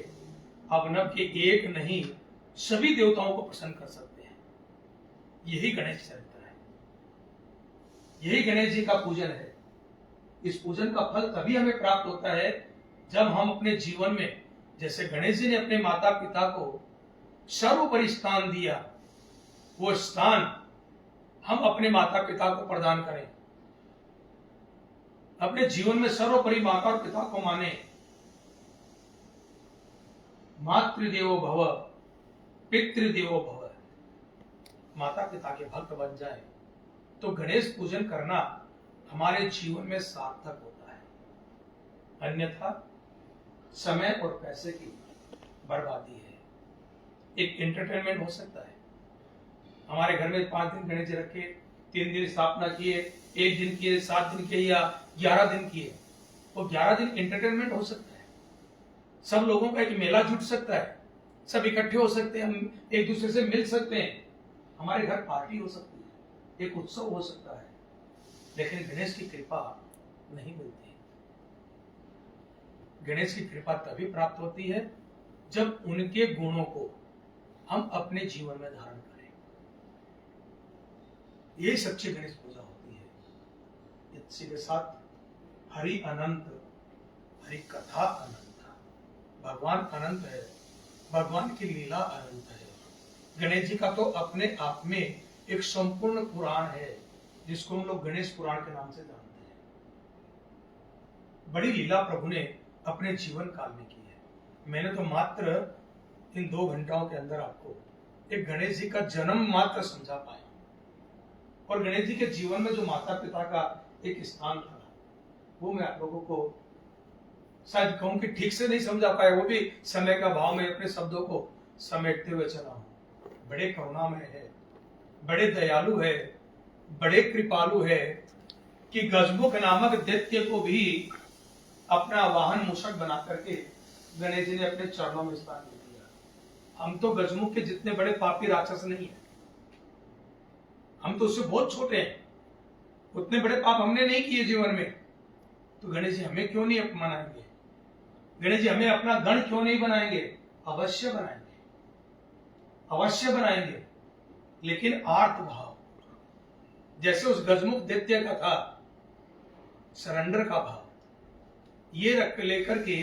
अवनव के एक नहीं सभी देवताओं को प्रसन्न कर सकते हैं। यही गणेश चरित्र है, यही गणेश जी का पूजन है। इस पूजन का फल तभी हमें प्राप्त होता है जब हम अपने जीवन में, जैसे गणेश जी ने अपने माता पिता को सर्वोपरि स्थान दिया, वो स्थान हम अपने माता पिता को प्रदान करें। अपने जीवन में सर्वोपरि माता और पिता को माने। मातृदेवो भव, पितृदेवो भव, माता पिता के भक्त बन जाए तो गणेश पूजन करना हमारे जीवन में सार्थक होता है। अन्यथा समय और पैसे की बर्बादी है। एक एंटरटेनमेंट हो सकता है। हमारे घर में 5 दिन गणेश जी रखे, 3 दिन स्थापना किए, 1 दिन किए, 7 दिन किए या 11 दिन किए, वो 11 दिन एंटरटेनमेंट हो सकता है। सब लोगों का एक मेला जुट सकता है, सब इकट्ठे हो सकते हैं, हम एक दूसरे से मिल सकते हैं, हमारे घर पार्टी हो सकती है, एक उत्सव हो सकता है। लेकिन गणेश की कृपा नहीं मिलती। गणेश की कृपा तभी प्राप्त होती है जब उनके गुणों को हम अपने जीवन में धारण करें। यही सच्ची गणेश पूजा होती है। इसी के साथ हरि अनंत, हरि कथा अनंत, भगवान अनंत है, भगवान की लीला अनंत है। गणेश जी का तो अपने आप में एक संपूर्ण पुराण है जिसको हम लोग गणेश पुराण के नाम से जानते हैं। बड़ी लीला प्रभु ने अपने जीवन काल में की है। मैंने तो मात्र इन 2 घंटाओं के अंदर आपको एक गणेश जी का जन्म मात्र समझा पाया, और गणेश जी के जीवन में जो माता पिता का एक स्थान था वो मैं आप लोगों को शायद कहूं कि ठीक से नहीं समझा पाया, वो भी समय का भाव में अपने शब्दों को समेटते हुए चला हूं। बड़े करुणामय है, बड़े दयालु है, बड़े कृपालु है कि गजमुख नामक दैत्य को भी अपना वाहन मूषक बना करके गणेश जी ने अपने चरणों में स्थान दे दिया। हम तो गजमुख के जितने बड़े पापी राक्षस नहीं है, हम तो उससे बहुत छोटे हैं, उतने बड़े पाप हमने नहीं किए जीवन में। तो गणेश जी हमें क्यों नहीं अपमानाएंगे? गणेश जी हमें अपना गण क्यों नहीं बनाएंगे? अवश्य बनाएंगे, अवश्य बनाएंगे, लेकिन आर्त भाव जैसे उस गजमुख दैत्य का था, सरेंडर का भाव, ये रख लेकर के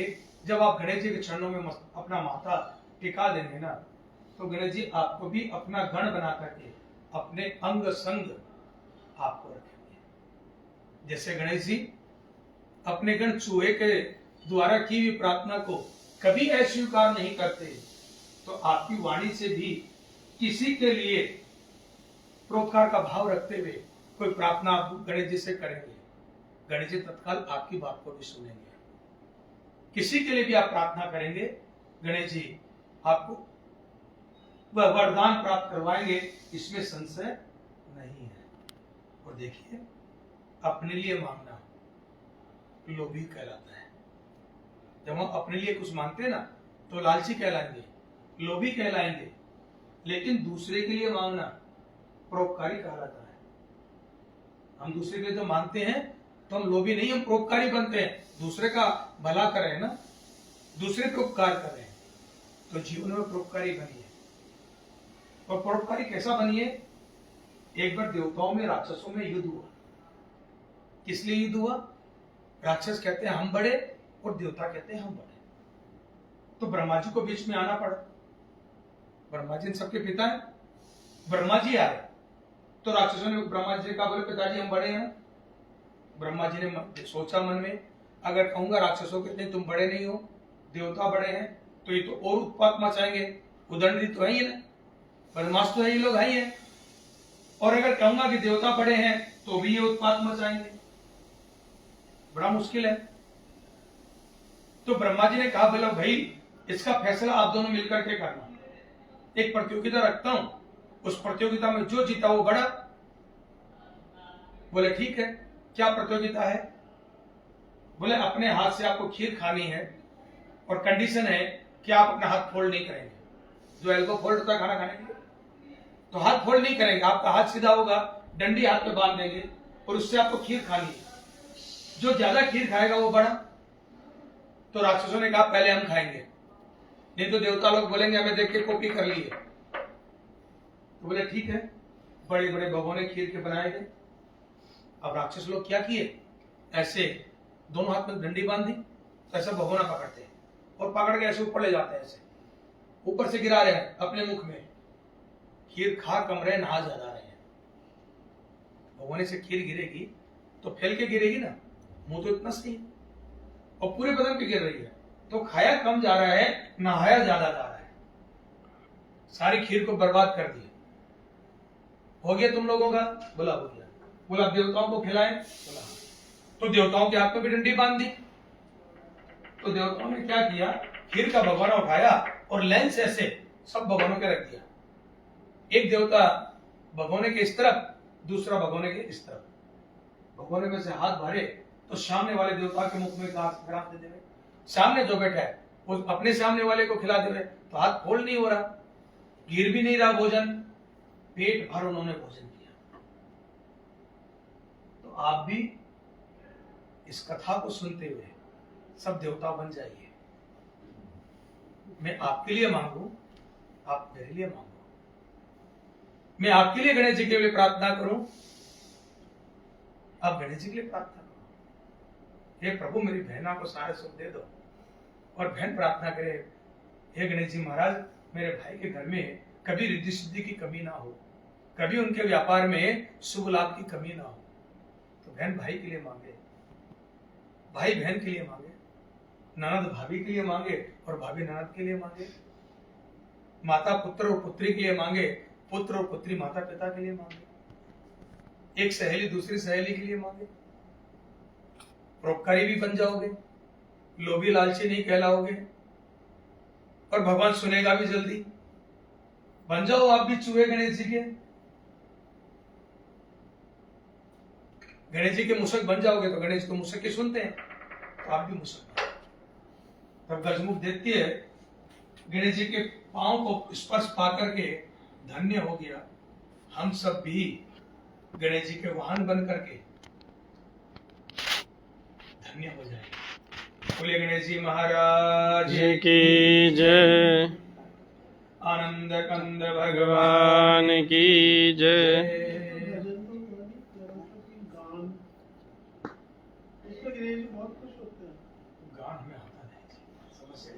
जब आप गणेश जी के चरणों में अपना माथा टिका देंगे ना, तो गणेश जी आपको भी अपना गण बना करके अपने अंग संग आपको रखेंगे। जैसे गणेश जी अपने गण चूहे के द्वारा की हुई प्रार्थना को कभी अस्वीकार नहीं करते, तो आपकी वाणी से भी किसी के लिए परोपकार का भाव रखते हुए कोई प्रार्थना आप गणेश जी से करेंगे, गणेश जी तत्काल आपकी बात को भी सुनेंगे। किसी के लिए भी आप प्रार्थना करेंगे, गणेश जी आपको वह वरदान प्राप्त करवाएंगे, इसमें संशय नहीं है। और देखिए, अपने लिए मांगना लोभी कहलाता है। जब हम अपने लिए कुछ मांगते हैं ना, तो लालची कहलाएंगे, लोभी कहलाएंगे, लेकिन दूसरे के लिए मांगना परोपकारी कहलाता है। हम दूसरे के लिए जो मांगते हैं तो हम लोभी नहीं, हम परोपकारी बनते हैं। दूसरे का भला कर रहे हैं ना, दूसरे को उपकार कर रहे हैं, तो जीवन में परोपकारी बनिए। और परोपकारी कैसा बनिए? एक बार देवताओं में राक्षसों में युद्ध हुआ। किस लिए युद्ध हुआ? राक्षस कहते हैं हम बड़े और देवता कहते हैं हम बड़े, तो ब्रह्मा जी को बीच में आना पड़ा। ब्रह्मा जी सबके पिता हैं, ब्रह्मा जी आए तो राक्षसों ने ब्रह्मा जी का बोले पिताजी हम बड़े हैं। ब्रह्मा जी ने सोचा मन में, अगर कहूंगा राक्षसों के तुम बड़े नहीं हो, देवता बड़े हैं, तो ये तो और उत्पात मचाएंगे, उदंडी तो है ही ना, बदमाश तो है, ये लोग है ही है। और अगर कहूंगा कि देवता बड़े हैं तो भी ये उत्पात मचाएंगे, बड़ा मुश्किल है। तो ब्रह्मा जी ने कहा बोला भाई इसका फैसला आप दोनों मिलकर के करना, एक प्रतियोगिता रखता हूं, उस प्रतियोगिता में जो जीता वो बड़ा। बोले ठीक है, क्या प्रतियोगिता है? बोले अपने हाथ से आपको खीर खानी है और कंडीशन है कि आप अपना हाथ फोल्ड नहीं करेंगे। जो एल्बो फोल्ड होता है खाना खाने के लिए, तो हाथ फोल्ड नहीं करेंगे, आपका हाथ सीधा होगा, डंडी हाथ पे बांध देंगे और उससे आपको खीर खानी है। जो ज्यादा खीर खाएगा वो बड़ा। तो राक्षसों ने कहा पहले हम खाएंगे, नहीं तो देवता लोग बोलेंगे हमें देख के कॉपी कर ली है। तो बोले ठीक है, बड़े बड़े भगोने खीर के बनाए गए। अब राक्षस लोग क्या किए, ऐसे दोनों हाथ में डंडी बांध दी, ऐसा भगोना पकड़ते हैं और पकड़ के ऐसे ऊपर ले जाते हैं, ऐसे ऊपर से गिरा रहे हैं अपने मुख में। खीर खा कम रहे, नहा ज्यादा रहे हैं। भगोने से खीर गिरेगी तो फैल के गिरेगी ना, मुंह तो इतना सही है और पूरे बदन पे गिर रही है, तो खाया कम जा रहा है, नहाया ज्यादा जा रहा है। सारी खीर को बर्बाद कर दिया। हो गया तुम लोगों का? बोला हो गया। बोला देवताओं को खिलाएं? बोला। तो देवताओं के हाथ में भी डंडी बांध दी। तो देवताओं ने क्या किया, खीर का भगोना उठाया और लेंस ऐसे सब भगोनों के रख दिया। एक देवता भगोने के इस तरफ, दूसरा भगोने के इस तरफ। भगोने में से हाथ भरे तो सामने वाले देवता के मुख में ग्रास दे देवे। सामने जो बैठा है वो अपने सामने वाले को खिला देवे, तो हाथ फोल्ड नहीं हो रहा, गिर भी नहीं रहा भोजन, पेट भर उन्होंने भोजन किया। तो आप भी इस कथा को सुनते हुए सब देवता बन जाइए। मैं आपके लिए मांगू, आप मेरे लिए मांगो। मैं आपके लिए गणेश जी के लिए प्रार्थना करूं, आप गणेश जी के लिए प्रार्थना करो। हे प्रभु, मेरी बहना को सारे सुख दे दो। और बहन प्रार्थना करे, हे गणेश जी महाराज, मेरे भाई के घर में कभी रिद्धि सिद्धि की कमी ना हो, कभी उनके व्यापार में शुभ लाभ की कमी ना हो। तो बहन भाई के लिए मांगे, भाई बहन के लिए मांगे, ननद भाभी के लिए मांगे और भाभी ननद के लिए मांगे, माता पुत्र और पुत्री के लिए मांगे, पुत्र और पुत्री माता पिता के लिए मांगे, एक सहेली दूसरी सहेली के लिए मांगे। परोपकारी भी बन जाओगे, लोभी लालची नहीं कहलाओगे और भगवान सुनेगा भी जल्दी। बन जाओ आप भी चूहे गणेश जी के। गणेश जी के मूषक बन जाओगे तो गणेश तो मूषक के सुनते हैं, तो आप भी मूषक बनो। तब गजमुख देखती है, गणेश जी के पांव को स्पर्श पा करके धन्य हो गया, हम सब भी गणेश जी के वाहन बन करके धन्य हो जाएंगे। बोले गणेश जी महाराज की जय। आनंद कंद भगवान की जय। गान में आता नहीं, समस्या